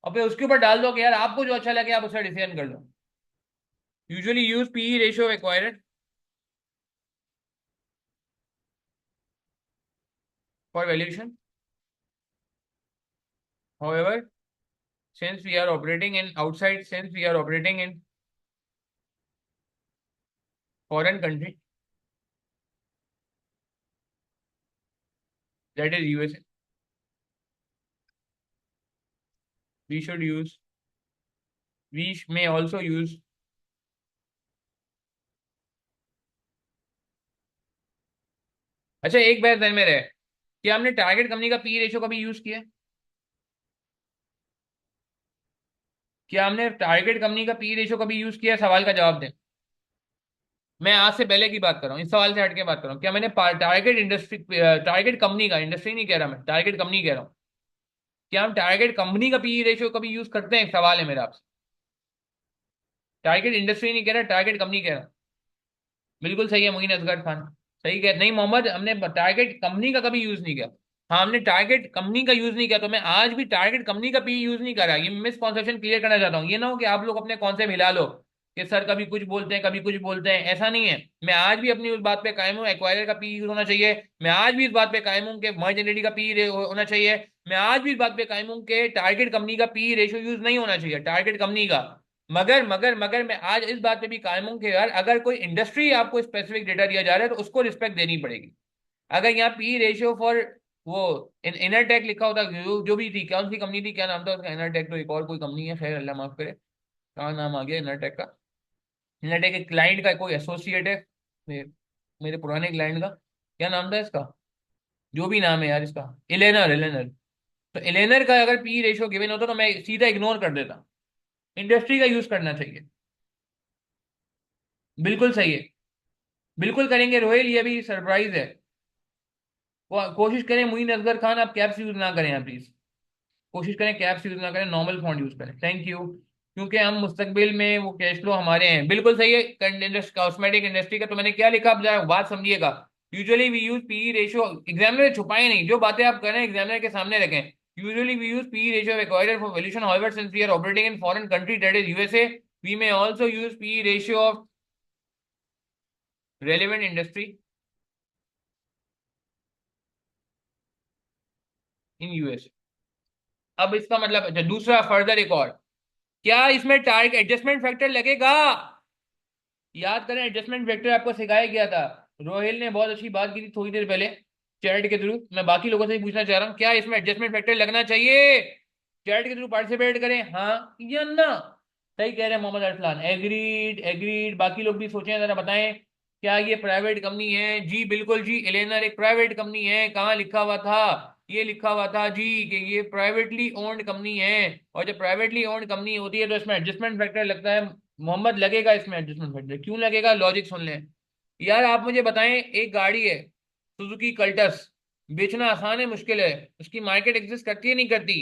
और फिर उसके ऊपर डाल दो कि यार आपको जो अच्छा लगे आप उसका डिसीजन कर लो। Usually use P ratio of acquirer for valuation. However, since we are operating in outside, since we are operating in foreign country, that is USA, we should use, we may also use. अच्छा एक बात ध्यान में रहे, क्या हमने target company का P ratio कभी यूज किया है? क्या हमने टारगेट कंपनी का पी रेशियो कभी यूज किया है? सवाल का जवाब दें। मैं आज से पहले की बात कर रहा हूँ, इस सवाल से हट के बात कर रहा हूँ। क्या मैंने टारगेट इंडस्ट्री, टारगेट कंपनी का, इंडस्ट्री नहीं कह रहा मैं, टारगेट कंपनी कह रहा हूँ, क्या हम टारगेट कंपनी का पी रेशियो कभी यूज करते हैं? सवाल है मेरा आपसे। टारगेट इंडस्ट्री नहीं कह रहा, टारगेट कंपनी कह रहा हूँ। बिल्कुल सही है मोइन असगर खान, सही कह नहीं मोहम्मद, हमने टारगेट कंपनी का कभी यूज नहीं किया। हाँ हमने टारगेट कंपनी का यूज नहीं किया, तो मैं आज भी टारगेट कंपनी का पी यूज नहीं कर रहा। ये मिसकॉन्सेप्शन क्लियर करना चाहता हूँ, ये ना हो कि आप लोग अपने कॉन्सेप्ट हिला लो कि सर कभी कुछ बोलते हैं कभी कुछ बोलते हैं, ऐसा नहीं है। मैं आज भी अपनी उस बात पे कायम हूँ, एक्वायरर का पी यूज होना चाहिए। मैं आज भी इस बात पे कायम हूँ कि मर्ज एंटिटी का पी होना चाहिए। मैं आज भी इस बात पे कायम हूँ कि टारगेट कंपनी का पी रेशियो यूज नहीं होना चाहिए, टारगेट कंपनी का। मगर मैं आज इस बात पे भी कायम हूं कि यार अगर कोई इंडस्ट्री आपको स्पेसिफिक डेटा दिया जा रहा है तो उसको रिस्पेक्ट देनी पड़ेगी। अगर यहाँ पी रेशियो फॉर वो इनर टेक लिखा होता, जो भी थी, कौन सी कंपनी थी, क्या नाम था उसका, इनर टेक तो एक और कोई कंपनी है, खैर अल्लाह माफ करे, कहाँ नाम आ गया इनर टेक का। इनर टेक एक क्लाइंट का कोई एसोसिएट है, मेरे पुराने क्लाइंट का, क्या नाम था इसका, जो भी नाम है यार इसका, इलेनर, इलेनर। तो इलेनर का अगर पी रेशियो गिवन होता तो मैं सीधा इग्नोर कर देता। इंडस्ट्री का यूज करना चाहिए। बिल्कुल सही है, बिल्कुल करेंगे रोहिल, ये भी सरप्राइज है। कोशिश करें मुइन असगर खान, आप कैप्स यूज ना करें प्लीज। कोशिश करें कैप्स यूज ना करें, नॉर्मल फॉन्ट यूज करें, थैंक यू। क्योंकि हम मुस्तकबिल में वो कैश फ्लो हमारे हैं, बिल्कुल सही है। कॉस्मेटिक इंडस्ट्री का तो मैंने क्या लिखा, आप जरा बात समझिएगा। Usually we use P ratio, examiner छुपाए नहीं, जो बातें आप करें एग्जामिनर के सामने रखें। Usually we use P ratio required for valuation, however since we are operating in foreign country that is USA, we may also use P ratio of relevant industry in USA. अब इसका मतलब, अच्छा दूसरा further एक और, क्या इसमें target adjustment factor लगेगा? याद करें एडजस्टमेंट फैक्टर आपको सिखाया गया था, रोहिल ने बहुत अच्छी बात की थी थोड़ी देर पहले चैट के थ्रू। मैं बाकी लोगों से भी पूछना चाह रहा हूँ, क्या इसमें एडजस्टमेंट फैक्टर लगना चाहिए? चैट के थ्रू पार्टिसिपेट करें, हाँ या ना। सही कह रहे हैं मोहम्मद अरसलान, एग्रीड एग्रीड। बाकी लोग भी सोचें, जरा बताएं, क्या ये प्राइवेट कंपनी है? जी बिल्कुल जी, एलेनर एक प्राइवेट कंपनी है। कहाँ लिखा हुआ था? ये लिखा हुआ था जी कि ये प्राइवेटली ओन्ड कंपनी है, और जब प्राइवेटली ओन्ड कंपनी होती है तो इसमें एडजस्टमेंट फैक्टर लगता है। मोहम्मद लगेगा इसमें एडजस्टमेंट फैक्टर, क्यों लगेगा, लॉजिक सुन लें। यार आप मुझे बताएं, एक गाड़ी है सुजुकी कल्टस, बेचना आसान है मुश्किल है? उसकी मार्केट एग्जिस्ट करती है नहीं करती?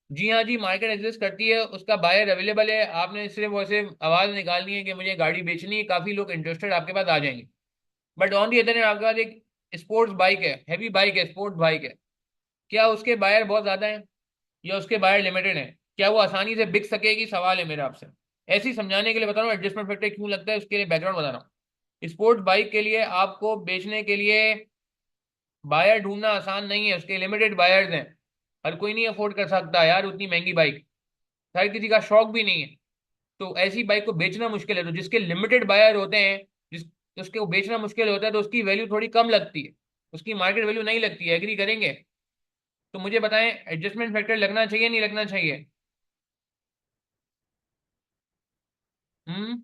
जी हाँ जी, मार्केट एग्जिस्ट करती है, उसका बायर अवेलेबल है, आपने सिर्फ और सिर्फ आवाज निकालनी है कि मुझे गाड़ी बेचनी है, काफी लोग इंटरेस्टेड आपके पास आ जाएंगे। But on the other hand आपके पास एक स्पोर्ट्स बाइक है, हैवी बाइक है, स्पोर्ट्स बाइक है, क्या उसके बायर बहुत ज्यादा है या उसके बायर लिमिटेड है? क्या वो आसानी से बिक सकेगी? सवाल है मेरा आपसे। ऐसे ही समझाने के लिए बता रहा हूँ एडजस्टमेंट फैक्टर क्यों लगता है, उसके लिए बैकग्राउंड बता रहा हूँ। स्पोर्ट्स बाइक के लिए आपको बेचने के लिए बायर ढूंढना आसान नहीं है, उसके लिमिटेड बायर्स हैं, हर कोई नहीं अफोर्ड कर सकता यार उतनी महंगी बाइक, हर किसी का शौक भी नहीं है। तो ऐसी बाइक को बेचना मुश्किल है, तो जिसके लिमिटेड बायर होते हैं, जिस उसके को बेचना मुश्किल होता है, तो उसकी वैल्यू थोड़ी कम लगती है, उसकी मार्केट वैल्यू नहीं लगती है, एग्री करेंगे? तो मुझे बताएं एडजस्टमेंट फैक्टर लगना चाहिए नहीं लगना चाहिए? हम्म,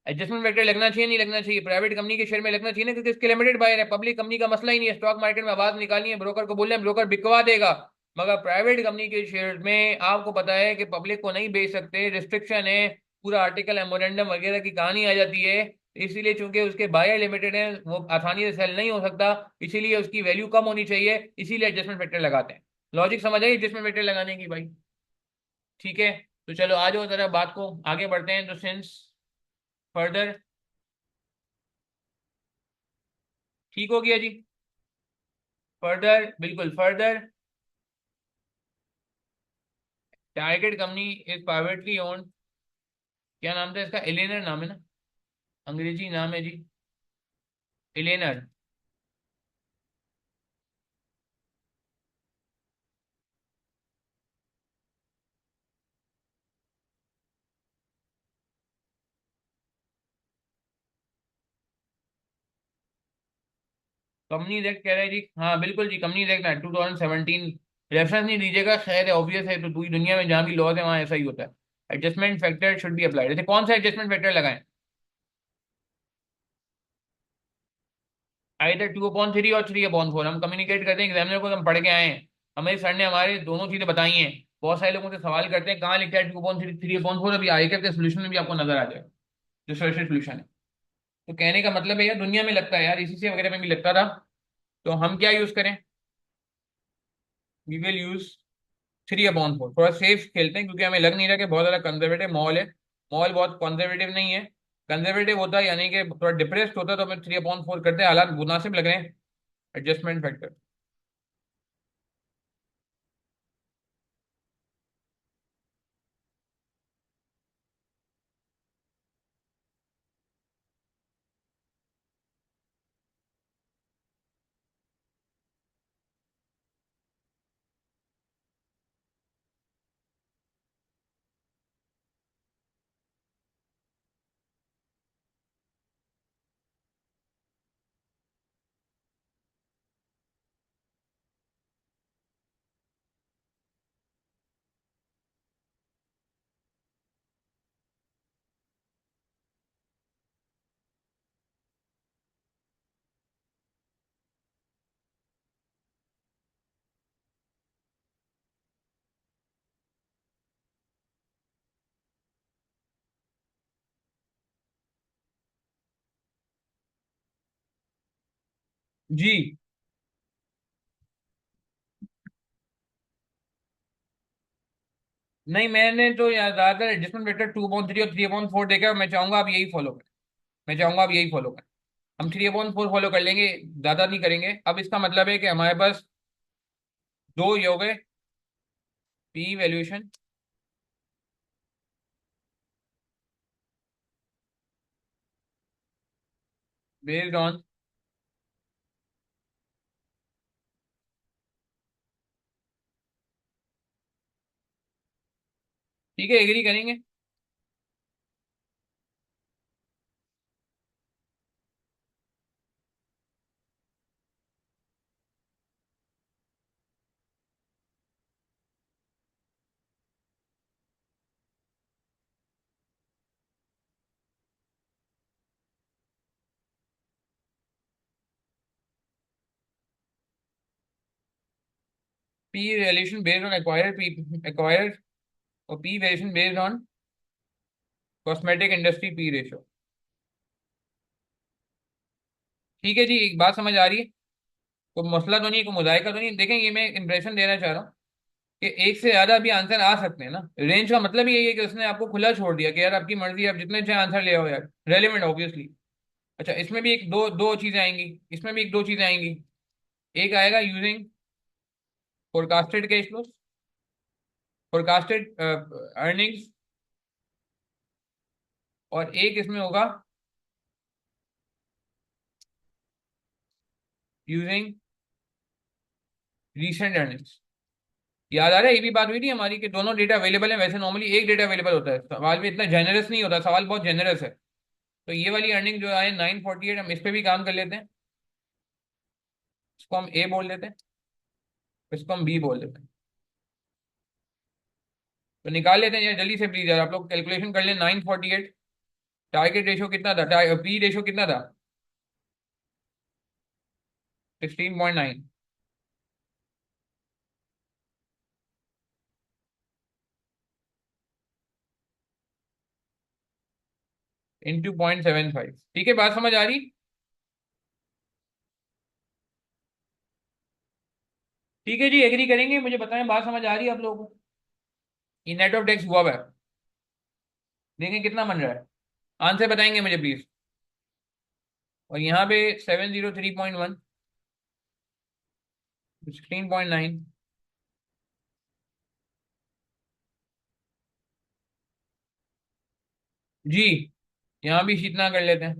एडजस्टमेंट फैक्टर लगना चाहिए नहीं लगना चाहिए? प्राइवेट कंपनी के शेयर में लगना चाहिए ना, क्योंकि इसके लिमिटेड बायर है, पब्लिक कंपनी का मसला ही नहीं है, स्टॉक मार्केट में आवाज निकालनी है, ब्रोकर को बोलना है, ब्रोकर बिकवा देगा। मगर प्राइवेट कंपनी के शेयर में आपको पता है कि पब्लिक को नहीं बेच सकते, रिस्ट्रिक्शन है, पूरा आर्टिकल मेमोरेंडम वगैरह की कहानी आ जाती है। इसीलिए चूंकि उसके बायर लिमिटेड है, वो आसानी से सेल नहीं हो सकता, इसीलिए उसकी वैल्यू कम होनी चाहिए, इसीलिए एडजस्टमेंट फैक्टर लगाते हैं। लॉजिक समझ आई एडजस्टमेंट फैक्टर लगाने की भाई? ठीक है, तो चलो आ जाओ जरा बात को आगे बढ़ते हैं, तो सिंस फर्दर, ठीक हो गया जी। फर्दर, बिल्कुल further, target company is privately owned, क्या नाम था इसका, एलेनर नाम है ना, अंग्रेजी नाम है जी, एलेनर। कंपनी एक्ट कह रहे हैं जी, हाँ बिल्कुल जी, कंपनी एक्ट 2017 रेफरेंस नहीं दीजिएगा, खैर है, ऑब्वियस है, तो पूरी दुनिया में जहां भी लॉज है वहां ऐसा ही होता है। Adjustment factor should be applied. जैसे कौन सा एडजस्टमेंट फैक्टर लगाएं? आइदर 2/3 और 3/4। हम कम्युनिकेट करते हैं एग्जामिनर को, हम पढ़ के आए हैं, हमें सर ने हमारे दोनों चीजें बताई हैं। बहुत सारे लोगों से सवाल करते हैं कहाँ लिखा है 2/3 3/4, अभी आगे के सोल्यूशन में भी आपको नजर आ जाएगा जो सोल्यूशन सोल्यूशन है। तो कहने का मतलब है यार, दुनिया में लगता है यार, इसी से वगैरह में भी लगता था। तो हम क्या यूज करें? We will use 3/4। थोड़ा सेफ खेलते हैं, क्योंकि हमें लग नहीं रहा कि बहुत ज्यादा कंजर्वेटिव माहौल है। माहौल बहुत कंजर्वेटिव नहीं है। कंजर्वेटिव होता है यानी कि थोड़ा डिप्रेस्ड होता, तो हमें 3/4 करते हैं, हालात मुनासिब लग रहे हैं। Adjustment factor. जी। नहीं, मैंने तो यार ज्यादातर एडजस्टमेंट फैक्टर 2/3 और 3/4 देखा है। मैं चाहूंगा आप यही फॉलो करें। मैं चाहूंगा आप यही फॉलो करें। हम 3/4 फॉलो कर लेंगे, ज्यादा नहीं करेंगे। अब इसका मतलब है कि हमारे पास दो ये हो गए, पी वैल्यूएशन बेस्ड ऑन। ठीक है, एग्री करेंगे। P valuation based on acquired, P acquired, और P valuation based on cosmetic industry P ratio. ठीक है जी, एक बात समझ आ रही है? कोई मसला तो नहीं है, कोई मुजायका तो नहीं? देखें, ये मैं इंप्रेशन देना चाह रहा हूँ कि एक से ज्यादा भी आंसर आ सकते हैं ना। रेंज का मतलब यही है कि उसने आपको खुला छोड़ दिया कि यार आपकी मर्जी, आप जितने चाहे आंसर ले आओ यार, रेलिवेंट ऑब्वियसली। अच्छा, इसमें भी एक दो दो चीजें आएंगी। इसमें भी एक दो चीजें आएंगी। एक आएगा using forecasted cash flows, forecasted earnings, और एक इसमें होगा यूजिंग रीसेंट अर्निंग्स। याद आ रहा है, ये भी बात हुई थी हमारी कि दोनों डेटा अवेलेबल है। वैसे नॉर्मली एक डेटा अवेलेबल होता है, सवाल भी इतना जेनरस नहीं होता, सवाल बहुत जेनरस है। तो ये वाली अर्निंग जो है 948, हम इस पे भी काम कर लेते हैं। इसको हम ए बोल देते हैं, इसको हम बी बोल देते हैं। तो निकाल लेते हैं यार जल्दी से प्लीज यार, आप लोग कैलकुलेशन कर लें। 948, टारगेट रेशो कितना था, पी रेशो कितना था? 16.9 इंटू 0.75। ठीक है, बात समझ आ रही? ठीक है जी, एग्री करेंगे, मुझे बताएं बात समझ आ रही है आप लोगों को? ये नेट ऑफ टैक्स हुआ हुआ है, देखें कितना बन रहा है। आंसर बताएंगे मुझे प्लीज। और यहाँ पे 703.1, 16.9। जी, यहाँ भी इसी इतना कर लेते हैं।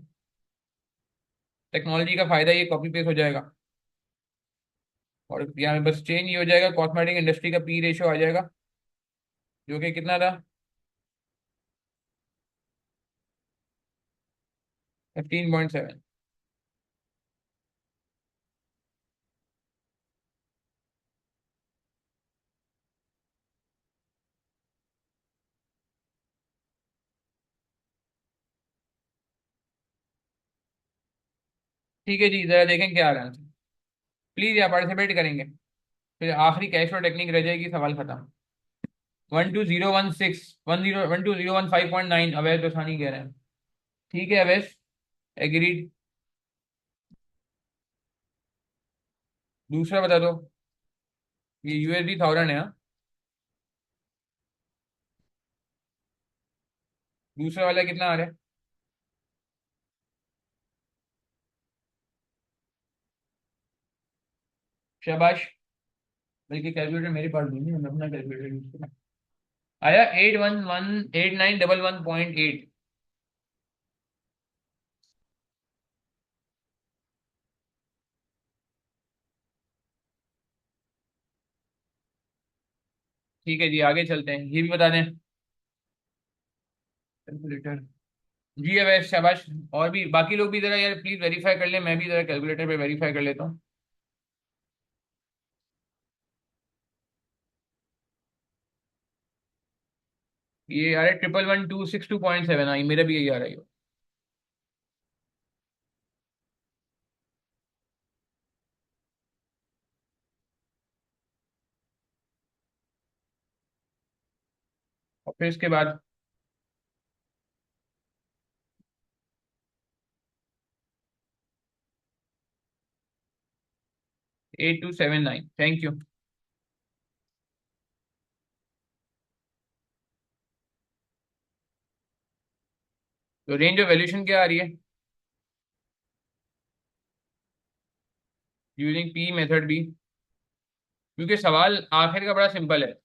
टेक्नोलॉजी का फायदा, ये कॉपी पेस्ट हो जाएगा। और यहाँ पे बस चेंज ही हो जाएगा, कॉस्मेटिक इंडस्ट्री का पी रेशो आ जाएगा, जो कि कितना था? 15.7। ठीक है जी, जरा देखें क्या आ रहा है। प्लीज या पार्टिसिपेट करेंगे, फिर आखिरी कैश और टेक्निक रह जाएगी, सवाल खत्म। 120161012015.9 अवैध तोसानी कह रहे हैं। ठीक है अवैध, एग्रीड। दूसरा बता दो। ये यूएसडी 1000 है, हाँ? दूसरा वाला कितना आ रहा है? शाबाश। बल्कि कैलकुलेटर मेरे पास भी नहीं है, मैं अपना कैलकुलेटर यूज करूँ। आया 811891.8। ठीक है जी, आगे चलते हैं, ये भी बता दें। कैलकुलेटर। जी अवैध, शाबाश। और भी बाकी लोग भी जरा यार प्लीज वेरीफाई कर लें, मैं भी जरा कैलकुलेटर पे वेरीफाई कर लेता हूँ। ये आ रहा है 111262.7, आई मेरा भी यही आ रहा है। और फिर इसके बाद 8279, थैंक यू। तो रेंज ऑफ वैल्यूशन क्या आ रही है? Using P method B. क्योंकि सवाल आखिर का बड़ा सिंपल है, कह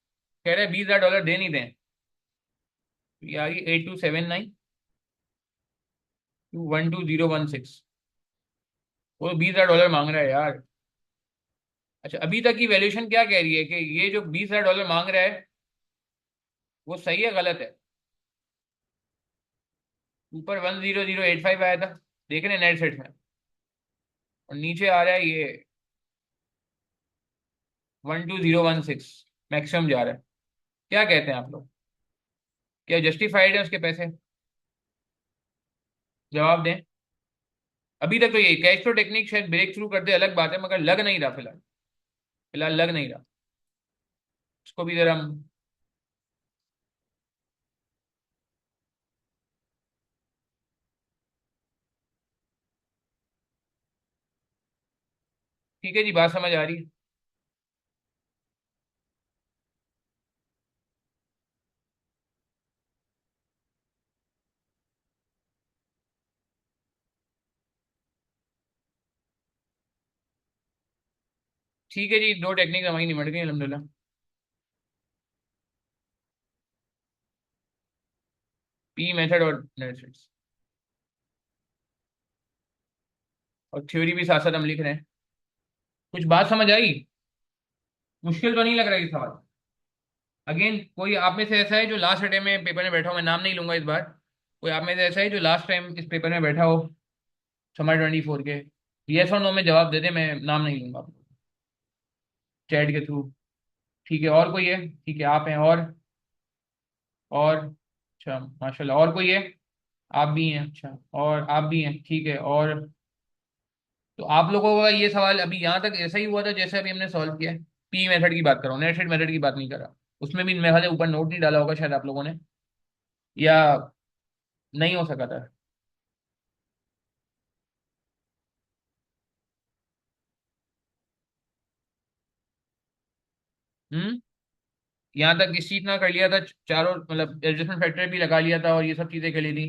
रहे हैं $20,000 दे नहीं दें। तो ये आ गई 8279 टू 12016। वो $20,000 मांग रहा है यार। अच्छा, अभी तक की वैल्यूशन क्या कह रही है कि ये जो $20,000 मांग रहा है वो सही है गलत है? ऊपर 10085 आया था, देख रहे हैं नेट सेट में, और नीचे आ रहा है ये 12016, मैक्सिमम जा रहा है। क्या कहते हैं आप लोग, क्या जस्टिफाइड है उसके पैसे? जवाब दें। अभी तक तो ये कैश फ्लो टेक्निक शायद ब्रेक थ्रू करते, अलग बात है, मगर लग नहीं रहा फिलहाल। फिलहाल लग नहीं रहा। इसको भी जरा हम। ठीक है जी, बात समझ आ रही है। ठीक है जी, दो टेक्निक हमारी निमट गई अलहमदुल्ला। पी मेथड और नेटसेट्स, और थ्योरी भी साथ साथ हम लिख रहे हैं। कुछ बात समझ आई? मुश्किल तो नहीं लग रहा है ये सवाल? अगेन, कोई आप में से ऐसा है जो लास्ट अटेम्प्ट में पेपर में बैठा हो, मैं नाम नहीं लूंगा इस बार। कोई आप में से ऐसा है जो लास्ट टाइम इस पेपर में बैठा हो, समर 24 के? यस और नो में जवाब दे दे, मैं नाम नहीं लूंगा चैट के थ्रू। ठीक है, और कोई है? ठीक है, आप हैं, और अच्छा माशाल्लाह, और कोई है? आप भी हैं, अच्छा, और आप भी हैं, ठीक है। और तो आप लोगों का ये सवाल अभी यहाँ तक ऐसा ही हुआ था जैसे अभी हमने सॉल्व किया है। पी मेथड की बात कर रहा हूँ, नेट मेथड की बात नहीं कर रहा। उसमें भी मेरे ख्याल से ऊपर नोट नहीं डाला होगा शायद आप लोगों ने, या नहीं हो सका था। हम्म। यहाँ तक इस चीज ना कर लिया था, चारों मतलब एडजस्टमेंट फैक्टर भी लगा लिया था और ये सब चीजें कर ली थी,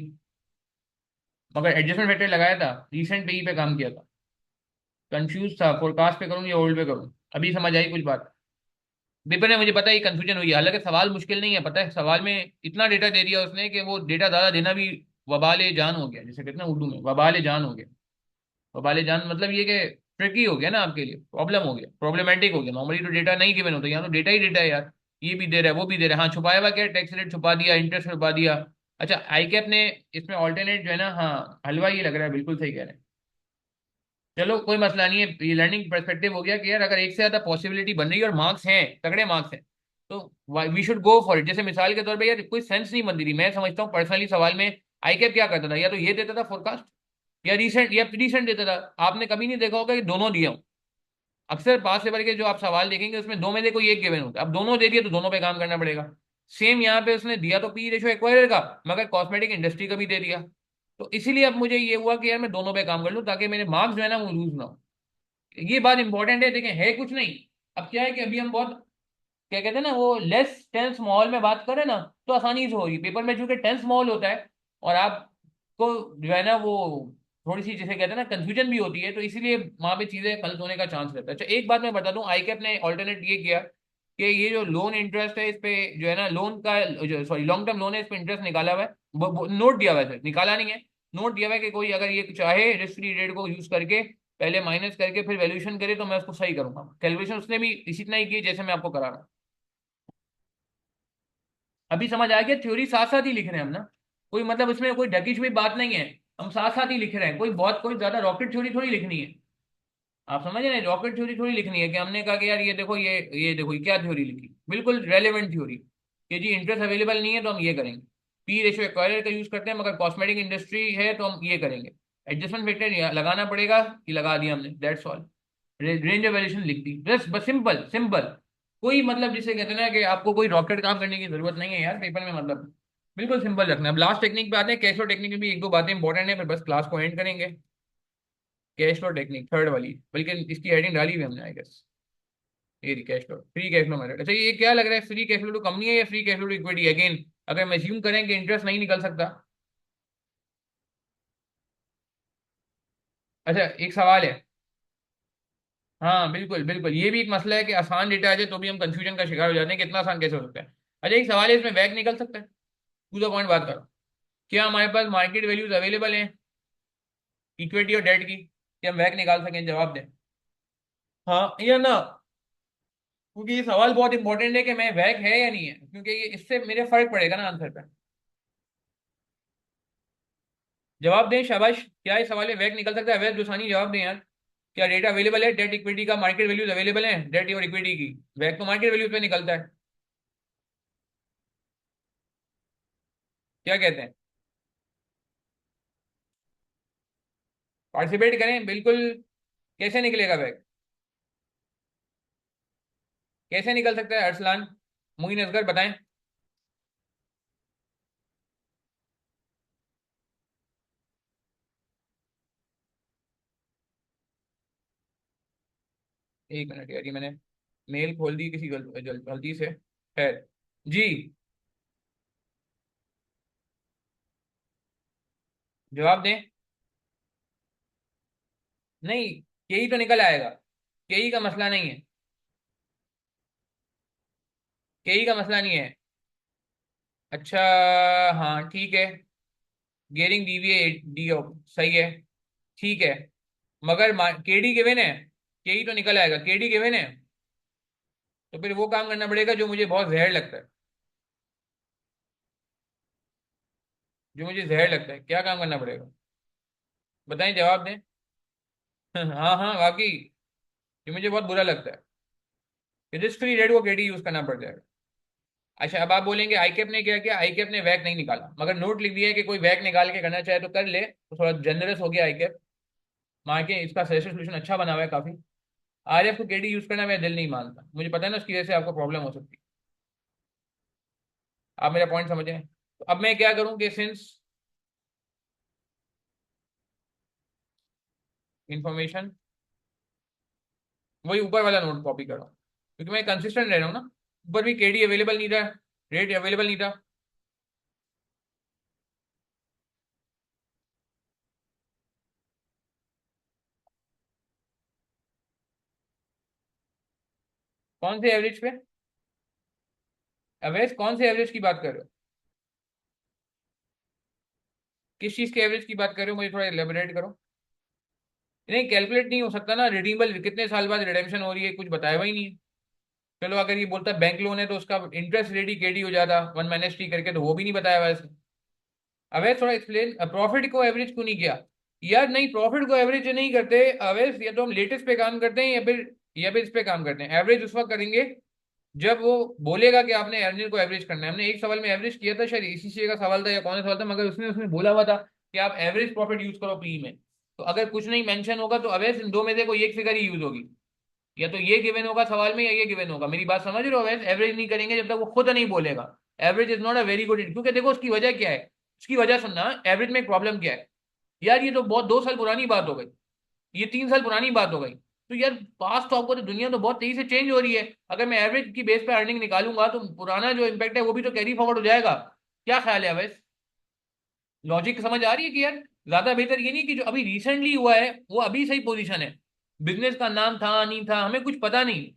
मगर एडजस्टमेंट फैक्टर लगाया था, रिसेंट पे ही पे काम किया था। कंफ्यूज था, फोरकास्ट पे करूँ या ओल्ड पे करूँ, अभी समझ आई कुछ बात। पेपर में मुझे पता है ये कंफ्यूजन हुई है, हालांकि सवाल मुश्किल नहीं है, पता है सवाल में इतना डेटा दे दिया उसने कि वो डेटा ज़्यादा देना भी वबाले जान हो गया, जिसे कहते हैं ना उर्दू में, वबाले जान हो गया। वबाले जान मतलब ये कि ट्रिकी हो गया ना आपके लिए, प्रॉब्लम हो गया, प्रॉब्लमेटिक हो गया। नॉर्मली तो डेटा नहीं गिवन होता, यहाँ तो डेटा ही डेटा है यार। ये भी दे रहा है, वो भी दे रहा है, हाँ छुपाया हुआ क्या, टैक्स रेट छुपा दिया, इंटरेस्ट छुपा दिया। अच्छा, आई कैप ने इसमें ऑल्टरनेट जो है ना, हाँ हलवा ये लग रहा है, बिल्कुल सही कह रहे हैं। चलो कोई मसला नहीं है, ये लर्निंग पर्सपेक्टिव हो गया कि यार अगर एक से ज्यादा पॉसिबिलिटी बन रही है और मार्क्स हैं, तगड़े मार्क्स हैं, तो we should go for it. जैसे मिसाल के तौर पे यार कोई सेंस नहीं बनती थी, मैं समझता हूँ पर्सनली सवाल में आई कैप क्या करता था, या तो ये देता था फोरकास्ट, या रीसेंट देता था। आपने कभी नहीं देखा होगा कि दोनों दिया हूं। अक्सर पास पेपर के जो आप सवाल देखेंगे उसमें दो में से कोई एक गिवन होता है, अब दोनों दे दिए तो दोनों पे काम करना पड़ेगा। सेम यहाँ पे उसने दिया तो पी रेशो एक्वायरर का, मगर कॉस्मेटिक इंडस्ट्री का भी दे दिया। तो इसीलिए अब मुझे ये हुआ कि यार मैं दोनों पे काम कर लूँ ताकि मेरे मार्क्स जो है ना वो लूज ना हो। ये बात इंपॉर्टेंट है, देखें है कुछ नहीं। अब क्या है कि अभी हम बहुत क्या कहते हैं ना, वो लेस टेंस माहौल में बात करें ना, तो आसानी से होगी। पेपर में चूंकि टेंस माहौल होता है और आपको जो है ना वो थोड़ी सी जिसे कहते हैं ना कंफ्यूजन भी होती है, तो इसीलिए वहां पे चीजें गलत होने का चांस रहता है। अच्छा एक बात मैं बता दूं, आईकैप ने ऑल्टरनेट ये किया कि ये जो लोन इंटरेस्ट है इस पे जो है ना लोन का जो सॉरी लॉन्ग टर्म लोन है इस पे इंटरेस्ट निकाला हुआ है। नोट दिया हुआ है सर, निकाला नहीं है। नोट दिया हुआ है कि कोई अगर ये चाहे रिस्क फ्री रेट को यूज करके पहले माइनस करके फिर वैल्यूएशन करे तो मैं उसको सही करूंगा। कैलकुलेशन उसने भी इसी इतना ही की जैसे मैं आपको करा रहा हूं। अभी समझ आ गया, थ्योरी साथ साथ ही लिख रहे हैं हम ना, कोई मतलब इसमें कोई ढकी हुई बात नहीं है। हम साथ साथ ही लिख रहे हैं, कोई बहुत कोई ज्यादा रॉकेट थ्योरी थोड़ी लिखनी है। आप समझ रहे हैं, रॉकेट थ्योरी थोड़ी लिखनी है कि हमने कहा कि यार ये देखो ये क्या थ्योरी लिखी, बिल्कुल रेलेवेंट थ्योरी कि जी इंटरेस्ट अवेलेबल नहीं है तो हम ये करेंगे। पी रेशियो एक्वायरर का यूज करते हैं मगर कॉस्मेटिक इंडस्ट्री है तो हम ये करेंगे। एडजस्टमेंट फैक्टर लगाना पड़ेगा कि लगा दिया हमने, that's all. Range of variation लिख दी, बस बस सिंपल सिंपल। कोई मतलब जिसे कहते हैं ना कि आपको कोई रॉकेट काम करने की जरूरत नहीं है यार पेपर में, मतलब बिल्कुल सिंपल रखना है। अब लास्ट टेक्निक पे आते हैं, कैश फ्लो टेक्निक में भी एक दो बातें इंपॉर्टेंट है, फिर बस क्लास को एंड करेंगे। कैश फ्लो टेक्निक थर्ड वाली, बल्कि इसकी हेडिंग डाली हुई हमने आई गेस। ये cash flow, free cash flow method. अच्छा ये क्या लग रहा है, free cash flow to company है या free cash flow to equity? Again अगर हम एज्यूम करें कि इंटरेस्ट नहीं निकल सकता। अच्छा एक सवाल है। हाँ बिल्कुल बिल्कुल, ये भी एक मसला है कि आसान डेटा आ जाए तो भी हम कंफ्यूजन का शिकार हो जाते हैं कि इतना आसान कैसे हो सकता है। अच्छा एक सवाल है, इसमें वैक निकल सकता है? टू द पॉइंट बात करो। क्या हमारे पास मार्केट वैल्यूज अवेलेबल हैं इक्विटी और डेट की कि हम वैक निकाल सकें? जवाब दें हाँ या ना, क्योंकि ये सवाल बहुत इंपॉर्टेंट है कि मैं वैक है या नहीं है, क्योंकि ये इससे मेरे फर्क पड़ेगा ना आंसर पे। जवाब दें शाबाश, क्या ये सवाल है वैक निकल सकता है? अवैध दोसानी जवाब दें यार। क्या डेटा अवेलेबल है डेट इक्विटी का, मार्केट वैल्यूज अवेलेबल है डेट और इक्विटी की? वैक तो मार्केट वैल्यूज पे निकलता है। क्या कहते हैं? पार्टिसिपेट करें बिल्कुल। कैसे निकलेगा वैक? कैसे निकल सकता है अरसलान, मुइन असगर बताएं। एक मिनट यार, ये मैंने मेल खोल दी किसी गलती से। खैर जी, जवाब दें। नहीं, यही तो निकल आएगा। यही का मसला नहीं है, यही का मसला नहीं है। अच्छा हाँ ठीक है, गेरिंग डीवीए डी सही है, ठीक है। मगर केडी गिवन है, केई तो निकल आएगा, केडी गिवन है। तो फिर वो काम करना पड़ेगा जो मुझे बहुत जहर लगता है, जो मुझे जहर लगता है। क्या काम करना पड़ेगा बताएं, जवाब दें। हाँ हाँ वाकई, ये मुझे बहुत बुरा लगता है कि रिस्क फ्री रेट को केडी यूज करना पड़ जाएगा। अच्छा अब आप बोलेंगे आईकेप ने क्या किया, आईकेप ने वैक नहीं निकाला मगर नोट लिख दिया है कि कोई वैक निकाल के करना चाहे तो कर ले, तो थोड़ा जनरस हो गया आईकेप। मार के इसका सजेशन सोल्यूशन अच्छा बना हुआ है काफी। आरएफ को केडी यूज करना मेरा दिल नहीं मानता, मुझे पता है ना उसकी वजह से आपको प्रॉब्लम हो सकती है। आप मेरा पॉइंट समझें, तो अब मैं क्या करूं कि सिंस इंफॉर्मेशन, वही ऊपर वाला नोट कॉपी कर रहा हूँ क्योंकि मैं कंसिस्टेंट रह रहा हूँ ना। ऊपर भी केडी अवेलेबल नहीं था, रेट अवेलेबल नहीं था। कौन से एवरेज पे? एवरेज कौन से एवरेज की बात कर रहे हो? किस चीज के एवरेज की बात कर रहे हो, मुझे थोड़ा एलेबोरेट करो। नहीं कैलकुलेट नहीं हो सकता ना, रिडीमेबल कितने साल बाद रिडेम्पशन हो रही है कुछ बताया हुआ ही नहीं है। चलो अगर ये बोलता है बैंक लोन है तो उसका इंटरेस्ट रेट ही केडी हो जाता वन माइनस टी करके, तो वो भी नहीं बताया हुआ इसने। अवैध थोड़ा एक्सप्लेन, प्रॉफिट को एवरेज क्यों नहीं किया? यार नहीं, प्रॉफिट को एवरेज नहीं करते अवैध, या तो हम लेटेस्ट पे काम करते हैं या फिर इस पे काम करते हैं। एवरेज उस वक्त करेंगे जब वो बोलेगा कि आपने अर्निंग को एवरेज करना है। हमने एक सवाल में एवरेज किया था, शायद इसी से का सवाल था या कौन सा सवाल था, मगर उसने उसमें बोला हुआ था कि आप एवरेज प्रॉफिट यूज करो पी में। तो अगर कुछ नहीं मेंशन होगा तो अवैस इन दो में से कोई एक फिगर ही यूज होगी, या तो ये गिवन होगा सवाल में या ये गिवन होगा। मेरी बात समझ रहे हो? अवैस एवरेज नहीं करेंगे जब तक वो खुद नहीं बोलेगा। Average is not a very good, क्योंकि देखो उसकी वजह क्या है, उसकी वजह सुनना, एवरेज में एक प्रॉब्लम क्या है यार, ये तो बहुत 2 साल पुरानी बात हो गई, ये 3 साल पुरानी बात हो गई। तो यार पास्ट तो आपको, तो दुनिया तो बहुत तेजी से चेंज हो रही है। अगर मैं एवरेज की बेस पे अर्निंग निकालूंगा तो पुराना जो इम्पैक्ट है वो भी तो कैरी फॉरवर्ड हो जाएगा। क्या ख्याल है अवैस? लॉजिक समझ आ रही है कि यार ज्यादा बेहतर ये नहीं कि जो अभी रिसेंटली हुआ है वो अभी सही पोजीशन है, बिजनेस का नाम था नहीं था हमें कुछ पता नहीं।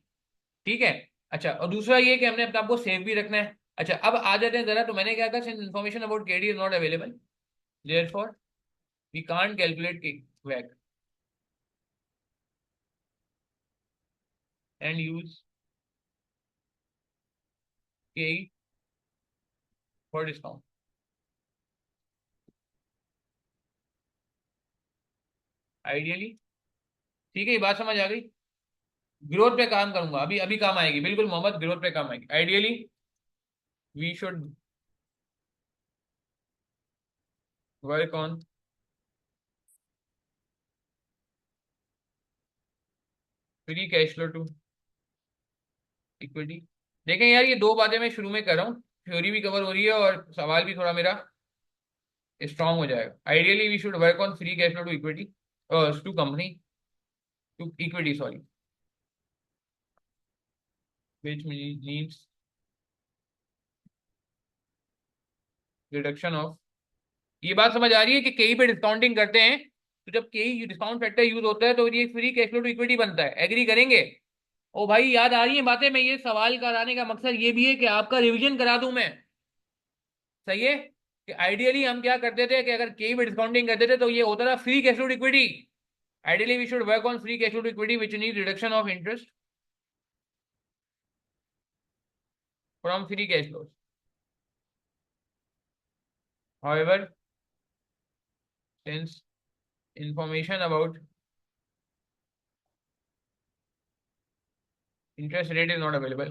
ठीक है। अच्छा, और दूसरा ये कि हमने अपने आप को सेव भी रखना है। अच्छा, अब आ जाते हैं जरा, तो मैंने क्या कहा, information about KD is not available, therefore we can't calculate वैक and use K for discount. Ideally, ठीक है, ये बात समझ आ गई। ग्रोथ पे काम करूंगा, अभी अभी काम आएगी, बिल्कुल मोहम्मद, ग्रोथ पे काम आएगी। Ideally we should work on free cash flow to equity. देखें यार, ये दो बातें मैं शुरू में कर रहा हूँ, थ्योरी भी कवर हो रही है और सवाल भी थोड़ा मेरा स्ट्रांग हो जाएगा। Ideally we should work on free cash flow to equity, to company, to equity sorry, which means reduction of. ये बात समझ आ रही है कि कई पे डिस्काउंटिंग करते हैं, तो जब कई डिस्काउंट फैक्टर यूज होता है तो ये free cash flow to equity बनता है। एग्री करेंगे? ओ भाई याद आ रही है बातें, मैं ये सवाल कराने का मकसद ये भी है कि आपका रिवीजन करा दूं मैं। सही है कि आइडियली हम क्या करते थे कि अगर कई पे डिस्काउंटिंग करते थे तो ये होता था free cash flow to equity. Ideally we should work on free cash flow to equity which need reduction of interest from free cash flow. However, since information about interest rate is not available,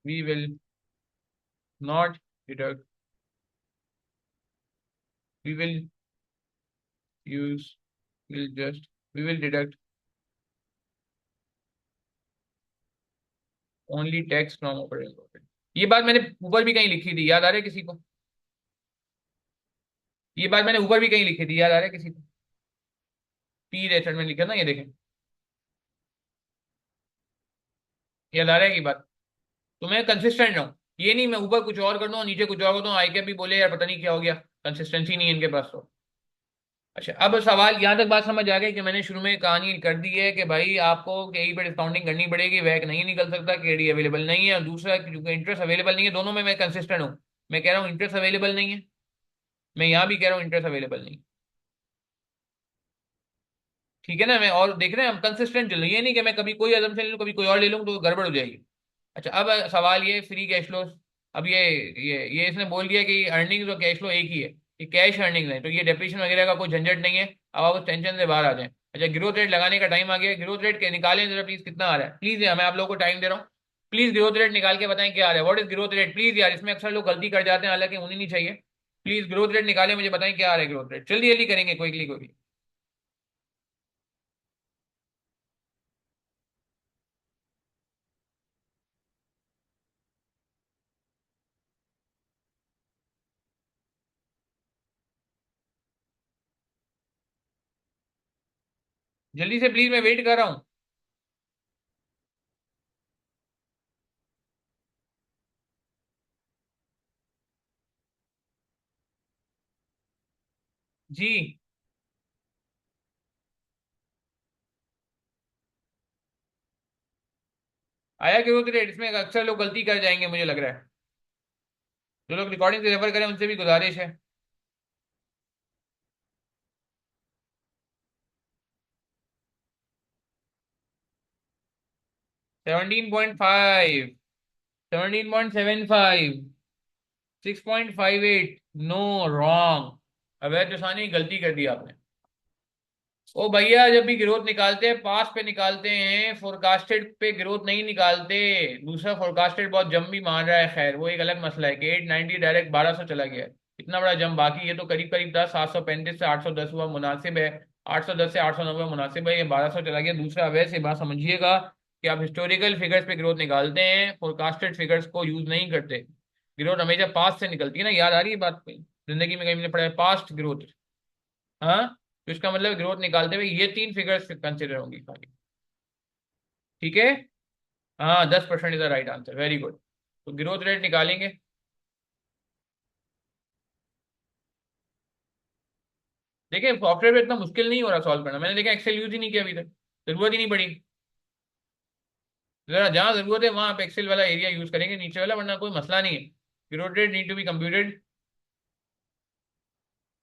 we will not deduct, we will use, will just, we will deduct only tax from operating profit। ये बात मैंने ऊपर भी कहीं लिखी थी, याद आ रहा है किसी को? ये बात मैंने ऊपर भी कहीं लिखी थी, याद आ रहा है किसी को? पी रेसेट में लिखा ना, ये देखें, याद आ रहा है की बात? तो मैं कंसिस्टेंट रहूं, ये नहीं मैं ऊपर कुछ और कर दूं और नीचे कुछ और कर दूं, आई के भी बोले यार पता नहीं क्या हो गया, कंसिस्टेंसी नहीं है इनके पास तो। अच्छा, अब सवाल यहाँ तक बात समझ आ गई कि मैंने शुरू में कहानी कर दी है कि भाई आपको केई पे डिस्काउंटिंग करनी पड़ेगी, वैक नहीं निकल सकता, केडी अवेलेबल नहीं है, और दूसरा क्योंकि इंटरेस्ट अवेलेबल नहीं है। दोनों में मैं कंसिस्टेंट हूँ, मैं कह रहा हूँ इंटरेस्ट अवेलेबल नहीं है, मैं यहाँ भी कह रहा हूँ इंटरेस्ट अवेलेबल नहीं। ठीक है ना, मैं और देख रहे हैं हम कंसिस्टेंट चल रही है, ये नहीं कि मैं कभी कोई अजम्पशन ले लूँ कभी कोई और ले लूँ तो गड़बड़ हो जाएगी। अच्छा, अब सवाल ये फ्री कैश फ्लो, अब ये इसने बोल दिया कि अर्निंग्स और कैश फ्लो एक ही है, ये कैश अर्निंग्स है, तो ये डेप्रिसिएशन वगैरह का कोई झंझट नहीं है, अब आप उस टेंशन से बाहर आ जाए। अच्छा, ग्रोथ रेट लगाने का टाइम आ गया, ग्रोथ रेट के निकालें जरा प्लीज, कितना आ रहा है प्लीज यार, मैं आप लोगों को टाइम दे रहा हूँ, प्लीज ग्रोथ रेट निकाल के बताएं क्या आ रहा है, what is growth rate please यार, इसमें अक्सर लोग गलती कर जाते हैं हालांकि होनी नहीं चाहिए। प्लीज ग्रोथ रेट निकालें, मुझे बताएं क्या आ रहा है ग्रोथ रेट, जल्दी जल्दी करेंगे, क्विकली क्विकली। जल्दी से प्लीज, मैं वेट कर रहा हूँ। जी, आया ग्रोथ रेट? इसमें अक्सर लोग गलती कर जाएंगे मुझे लग रहा है, जो लोग रिकॉर्डिंग से रेफर करें उनसे भी गुजारिश है। 17.5, 17.75, 6.58, नो, रॉन्ग। अवैध जोसानी, गलती कर दी आपने। ओ भैया, जब भी ग्रोथ निकालते हैं पास्ट पे निकालते हैं, फोरकास्टेड पे ग्रोथ नहीं निकालते। दूसरा फोरकास्टेड बहुत जम भी मार रहा है, खैर वो एक अलग मसला है कि 890 डायरेक्ट 1200 चला गया है। इतना बड़ा जम, बाकी ये तो करीब करीब था, 735 से 810 हुआ मुनासिब है, 810 से 890 मुनासिब है, ये 1200 चला गया। दूसरा वैसे बात समझिएगा कि आप हिस्टोरिकल फिगर्स पे ग्रोथ निकालते हैं, फोरकास्टेड फिगर्स को यूज नहीं करते। ग्रोथ हमेशा पास्ट से निकलती है ना, याद आ रही है बात पे? जिंदगी में कहीं ने पढ़ा है पास्ट ग्रोथ। हाँ, तो इसका मतलब ग्रोथ निकालते हुए ये तीन फिगर्स कंसिडर होंगी खाली। ठीक है। हाँ, 10% is the right answer, very good. तो ग्रोथ रेट निकालेंगे। देखिए, सॉफ्टवेयर पे इतना मुश्किल नहीं हो रहा सॉल्व करना, मैंने देखा एक्सेल यूज ही नहीं किया अभी तक, जरूरत ही नहीं पड़ी। जरा जहाँ जरूरत है वहां आप एक्सेल वाला एरिया यूज करेंगे, नीचे वाला वरना कोई मसला नहीं है। Growth rate need to be computed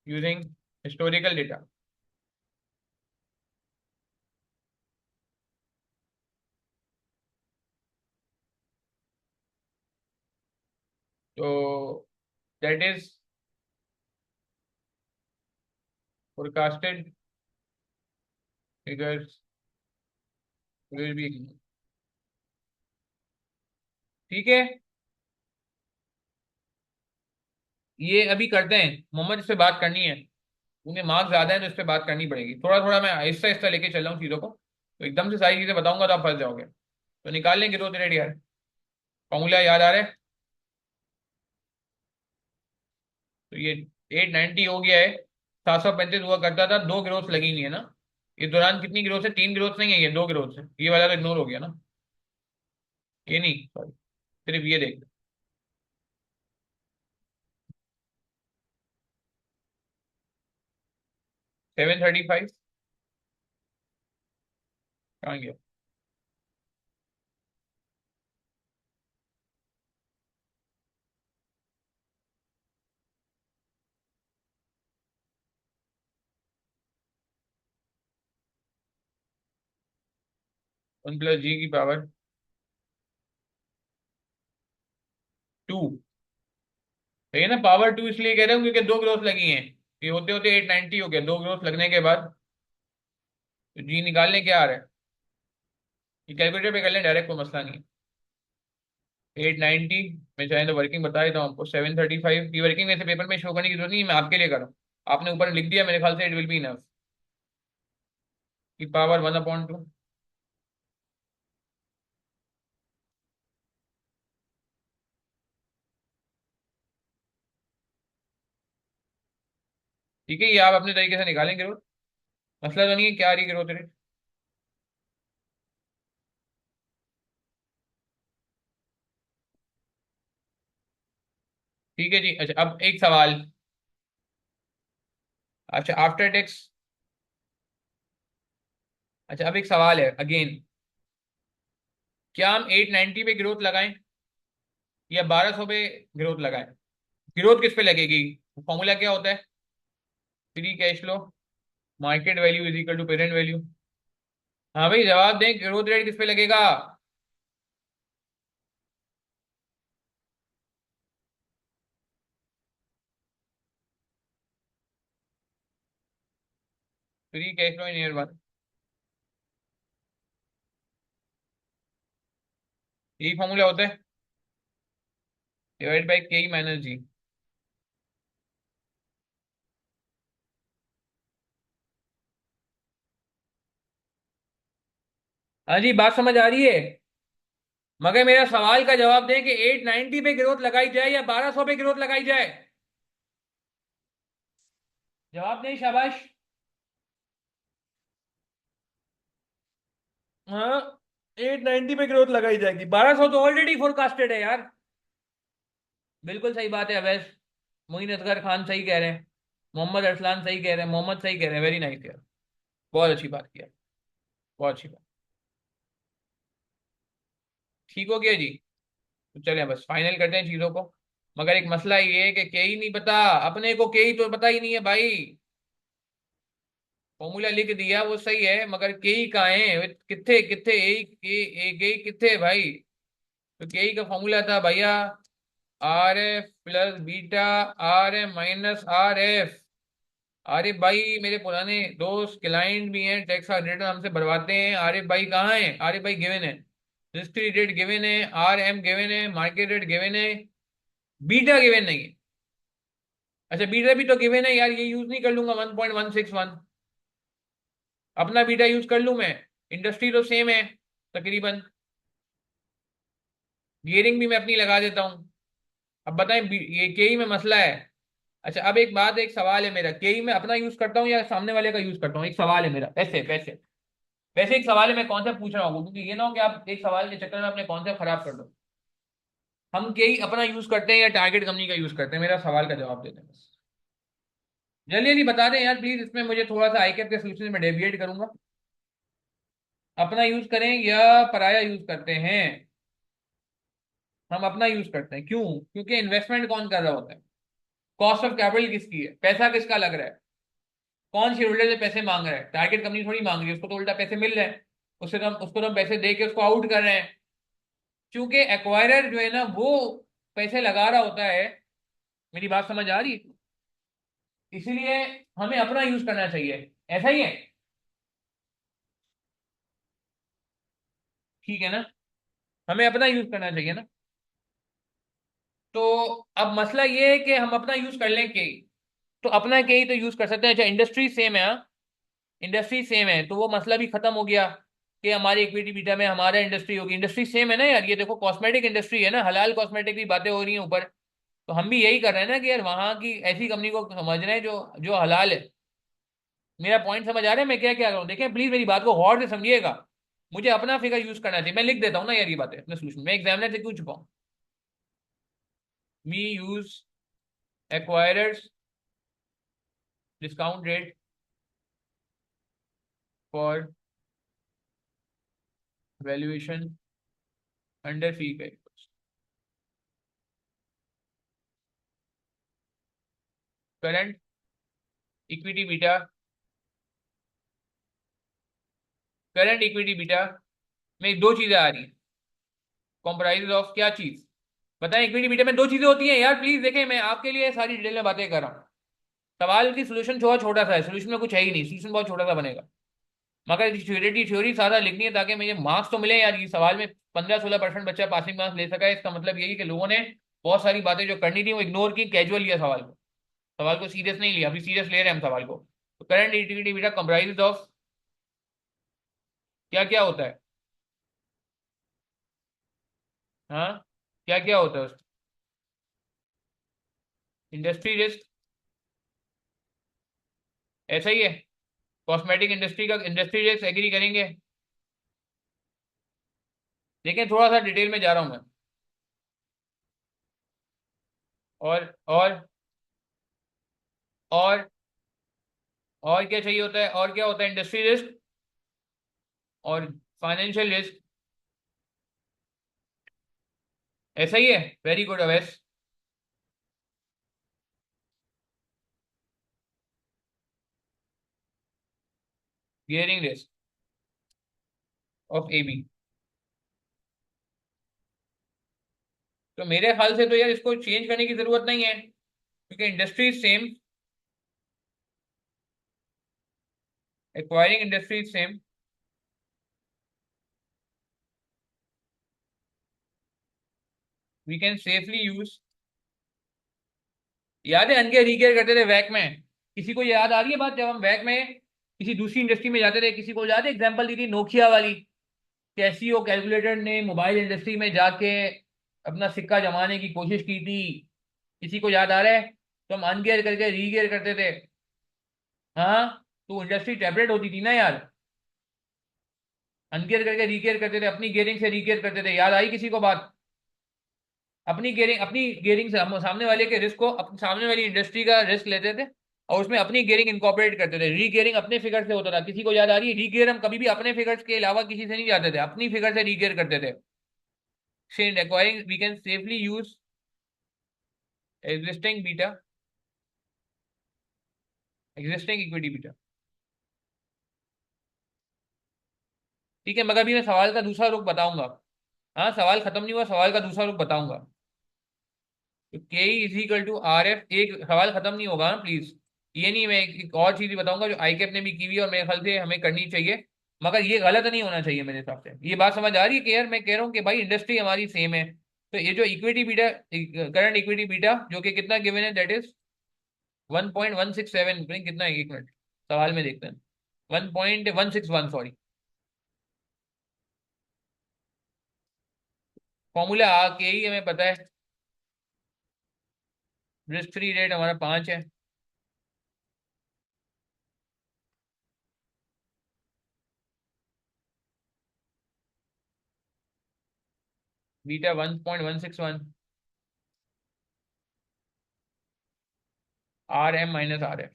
using historical data. तो that is forecasted figures will be. ठीक है, ये अभी करते हैं, मोहम्मद इससे बात करनी है। उन्हें मार्क्स ज्यादा है तो इस पे बात करनी पड़ेगी। थोड़ा थोड़ा मैं आहिस्ता आहिस्ता लेके चल रहा हूँ चीजों को, तो एकदम से सारी चीजें बताऊंगा तो आप फंस जाओगे। तो निकाल लेंगे ग्रोथ रेट यार, फॉर्मूला याद आ रहा है? तो ये 890 हो गया है, 735 हुआ करता था, दो ग्रोथ लगी नहीं है ना। इस दौरान कितनी ग्रोथ है? तीन ग्रोथ नहीं है, ये दो ग्रोथ है, ये वाला तो इग्नोर हो गया ना। ये नहीं, सॉरी, सिर्फ ये देख। 735 कहाँ गया? 1 + g⁻²। तो ये ना पावर टू इसलिए कह रहे हूँ क्योंकि दो ग्रोथ लगी हैं। ये होते होते 890 हो गया, दो ग्रोथ लगने के बाद। तो जी निकालने क्या आ रहा है? ये कैलकुलेटर पे कर लें डायरेक्ट, कोई मसला नहीं। 890 मैं चाहे तो वर्किंग बता देता हूँ आपको। 735 की वर्किंग वैसे पेपर में शो करने की जरूरत नहीं है, मैं आपके लिए कर रहा हूँ। आपने ऊपर लिख दिया, मेरे ख्याल से इट विल बी इनफ की पावर 1/2। ठीक है, ये आप अपने तरीके से निकालेंगे ग्रोथ, मसला तो नहीं है। क्या आ रही ग्रोथ रेट? ठीक है जी। अच्छा, अब एक सवाल। अच्छा, आफ्टर टैक्स। अच्छा, अब एक सवाल है अगेन, क्या हम 890 पे ग्रोथ लगाएं या 1200 पे ग्रोथ लगाएं? ग्रोथ किस पे लगेगी? फॉर्मूला क्या होता है? Free cash flow market value is equal to present value. हाँ भाई, जवाब दें, ग्रोथ रेट किस पे लगेगा? Free cash flow in year 1। यही फॉर्मूला होता है, डिवाइड बाई के-जी। हाँ जी, बात समझ आ रही है? मगर मेरा सवाल का जवाब दें कि 890 पे ग्रोथ लगाई जाए या 1200 पे ग्रोथ लगाई जाए। जवाब दें, शाबाश। हाँ, 890 पे ग्रोथ लगाई जाएगी, 1200 तो ऑलरेडी फोरकास्टेड है यार। बिल्कुल सही बात है अवैस। मोइन असगर खान सही कह रहे हैं, मोहम्मद अरसलान सही कह रहे हैं, मोहम्मद सही कह रहे हैं, वेरी नाइस यार। बहुत अच्छी बात किया, बहुत अच्छी बात। ठीक हो गया जी। तो चलें बस फाइनल करते हैं चीजों को। मगर एक मसला ये है कि के ही नहीं पता, अपने को के ही तो पता ही नहीं है भाई। फॉर्मूला लिख दिया वो सही है, मगर के ही कहाँ है? किथे किथे के ही किथे है भाई? तो के ही का फॉर्मूला था भैया, RF + बीटा RM - RF। अरे भाई मेरे पुराने दोस्त क्लाइंट भी हैं, टैक्स का रिटर्न हमसे भरवाते हैं। आरिफ भाई कहाँ है? आरिफ भाई गिवन है, रिस्क फ्री रेट गिवन है, आर एम गिवन है, मार्केट रेट गिवन है, बीटा गिवन नहीं है। अच्छा बीटा भी तो गिवन है यार, ये यूज नहीं कर लूंगा 1.161, अपना बीटा यूज कर लूं मैं? इंडस्ट्री तो सेम है तकरीबन, गियरिंग भी मैं अपनी लगा देता हूँ। अब बताएं ये केई में मसला है। अच्छा अब एक बात, एक सवाल है मेरा, केई में अपना यूज करता हूँ या सामने वाले का यूज करता हूँ? एक सवाल है मेरा, वैसे वैसे वैसे एक सवाल है, मैं कॉन्सेप्ट पूछ रहा हूँ, क्योंकि ये ना हो कि आप एक सवाल के चक्कर में अपने कॉन्सेप्ट खराब कर दो। हम केई अपना यूज करते हैं या टारगेट कंपनी का यूज करते हैं? मेरा सवाल का जवाब देते हैं बस। जल्दी जल्दी बता दें यार प्लीज, इसमें मुझे थोड़ा सा आईकेप के सोल्यूशन में डेविएट करूंगा। अपना यूज करें या पराया यूज करते हैं? हम अपना यूज करते हैं, क्यों? क्योंकि इन्वेस्टमेंट कौन कर रहा होता है? कॉस्ट ऑफ कैपिटल किसकी है? पैसा किसका लग रहा है? कौन शेयर होल्डर से पैसे मांग रहा है? टारगेट कंपनी थोड़ी मांग रही है, उसको तो उल्टा पैसे मिल रहे हैं। उसको तो हम पैसे दे के उसको आउट कर रहे हैं। क्योंकि एक्वायरर जो है ना वो पैसे लगा रहा होता है। मेरी बात समझ आ रही है? इसलिए हमें अपना यूज करना चाहिए, ऐसा ही है। ठीक है ना? हमें अपना यूज करना चाहिए ना। तो अब मसला ये है कि हम अपना यूज कर लें के, तो अपना के ही तो यूज कर सकते हैं। अच्छा इंडस्ट्री सेम है, हाँ इंडस्ट्री सेम है, तो वो मसला भी खत्म हो गया कि हमारी इक्विटी बीटा में हमारा इंडस्ट्री होगी। इंडस्ट्री सेम है ना यार, ये देखो कॉस्मेटिक इंडस्ट्री है ना, हलाल कॉस्मेटिक की बातें हो रही हैं ऊपर। तो हम भी यही कर रहे हैं ना कि यार वहां की ऐसी कंपनी को समझ रहे हैं जो जो हलाल है। मेरा पॉइंट समझ आ रहा है मैं क्या क्या कर रहा हूँ? देखें प्लीज मेरी बात को गौर से समझिएगा। मुझे अपना फिगर यूज करना चाहिए, मैं लिख देता हूँ ना यार ये बातें अपने सोल्यूशन में, एग्जामिनर से क्यों छुपाऊं? We use acquirer's discount rate for valuation under फी पे। Current equity beta, current equity beta में दो चीजें आ रही हैं, कॉम्प्राइज ऑफ क्या चीज? बताएं, इक्विटी बीटा में दो चीजें होती हैं यार, प्लीज देखें मैं आपके लिए सारी डिटेल में बातें कर रहा हूँ। सवाल की सोल्यूशन बहुत छोटा सा है, सोल्यूशन में कुछ है ही नहीं, सोल्यूशन बहुत छोटा सा बनेगा। मगर थ्योरी थ्योरी सारा लिखनी है ताकि मुझे मार्क्स तो मिले यार। ये सवाल में 15-16% बच्चा पासिंग मार्क्स ले सका है, इसका मतलब यही कि लोगों ने बहुत सारी बातें जो करनी थी वो इग्नोर की, कैजुअल लिया सवाल को सीरियस नहीं लिया। अभी सीरियस ले रहे हैं हम सवाल को। तो current equity beta comprise of क्या क्या होता है? हाँ क्या क्या होता है? इंडस्ट्री रिस्क, ऐसा ही है। कॉस्मेटिक इंडस्ट्री का इंडस्ट्री रिस्क एग्री करेंगे? लेकिन थोड़ा सा डिटेल में जा रहा हूं मैं। और और और क्या चाहिए होता है? और क्या होता है? इंडस्ट्री रिस्क और फाइनेंशियल रिस्क, ऐसा ही है। Very good Awais. Gearing risk of A B. तो मेरे ख्याल से तो यार इसको चेंज करने की जरूरत नहीं है, क्योंकि industry same, acquiring industry same. We can safely use, याद है अनके रीकेयर करते थे वैक में? किसी को याद आ रही है बात, जब हम वैक में किसी दूसरी इंडस्ट्री में जाते थे, किसी को याद है एग्जांपल दी थी नोकिया वाली? कैसी वो कैलकुलेटर ने मोबाइल इंडस्ट्री में जाके अपना सिक्का जमाने की कोशिश की थी? किसी को याद आ रहा है? तो हम अनगियर करके रीगियर करते थे। हाँ तो इंडस्ट्री टैबलेट होती थी ना यार, अनगियर करके रीगियर करते थे, अपनी गियरिंग से रीगियर करते थे। याद आई किसी को बात? अपनी गियरिंग से हम सामने वाले के रिस्क को, सामने वाली इंडस्ट्री का रिस्क लेते थे और उसमें अपनी गियरिंग इनकॉर्पोरेट करते थे। रीगियरिंग अपने फिगर से होता था। किसी को याद आ रही है? रीगियर हम कभी भी अपने फिगर्स के अलावा किसी से नहीं जाते थे, अपनी फिगर से रीगियर करते थे। Acquiring we can safely use existing beta, existing equity beta. ठीक है, मगर अभी मैं सवाल का दूसरा रुख बताऊंगा। हाँ सवाल खत्म नहीं हुआ, सवाल का दूसरा रुख बताऊंगा। तो K is equal to R F, एक सवाल खत्म नहीं होगा प्लीज। ये नहीं, मैं एक और चीज बताऊंगा जो आई कैप ने भी की हुई है और मेरे ख्याल से हमें करनी चाहिए, मगर ये गलत नहीं होना चाहिए मेरे हिसाब से। ये बात समझ आ रही है कि यार मैं कह रहा हूँ कि भाई इंडस्ट्री हमारी सेम है, तो ये जो equity beta, current equity beta जो कि कितना गिवन है, दैट इज 1.167, कितना है, एक मिनट सवाल में देखते हैं। 1.161, सॉरी। फॉर्मूला आ के ही हमें पता है। रिस्क फ्री रेट हमारा 5 है। Beta 1.161, RM-RF।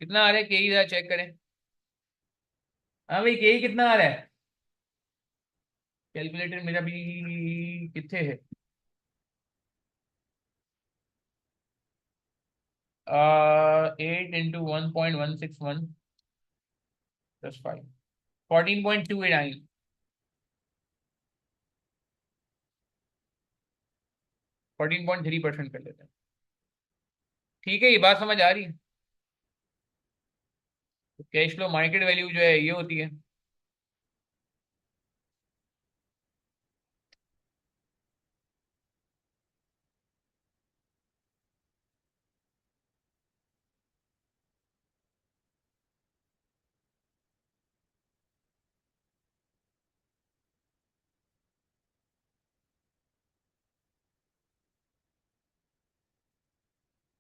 कितना आ रहा है के ही, जरा चेक करें। हाँ भाई, के ही कितना आ रहा है? कैलकुलेटर मेरा भी कितने है? 8 × 1.161 प्लस 5, 14.289। 14.3% कर लेते हैं। ठीक है, ये बात समझ आ रही है। कैश फ्लो मार्केट वैल्यू जो है ये होती है।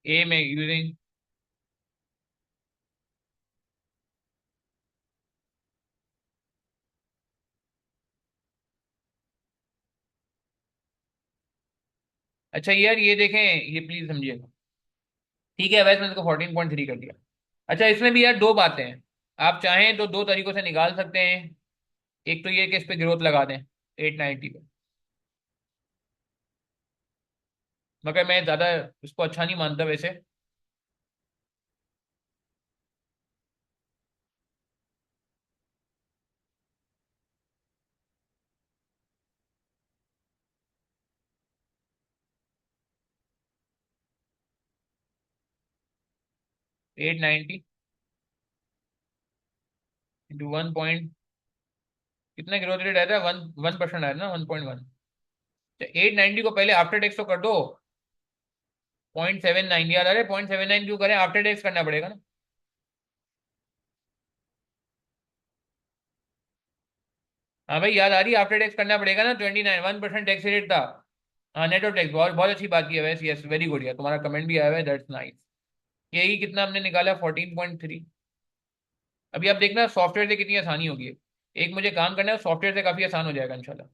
ए में यूजिंग, अच्छा यार ये देखें, ये प्लीज समझिएगा। ठीक है, वैसे मैंने इसको 14.3 कर दिया। अच्छा, इसमें भी यार दो बातें हैं। आप चाहें तो दो तरीकों से निकाल सकते हैं। एक तो ये कि इस पे ग्रोथ लगा दें 890 पे, मगर मैं ज्यादा इसको अच्छा नहीं मानता वैसे। 890 इंटू 1 पॉइंट, कितना ग्रोथ रेट आया था? 1% आया था ना, 1.1। तो 890 को पहले आफ्टर टैक्स तो कर दो। 0.79 याद आ रहा है, 0.79 क्यों करें? आफ्टर टैक्स करना पड़ेगा ना। हाँ भाई, याद आ रही है, आफ्टर टैक्स करना पड़ेगा ना। 29, 1% टैक्स रेट था। हाँ, नेट ऑफ टैक्स, बहुत बहुत अच्छी बात की है वैसे, यस वेरी गुड, यार तुम्हारा कमेंट भी आया हुआ है, दैट्स नाइस। यही कितना हमने निकाला? 14.3। अभी आप देखना सॉफ्टवेयर से कितनी आसानी होगी। एक मुझे काम करना है, सॉफ्टवेयर से काफी आसान हो जाएगा इंशाल्लाह।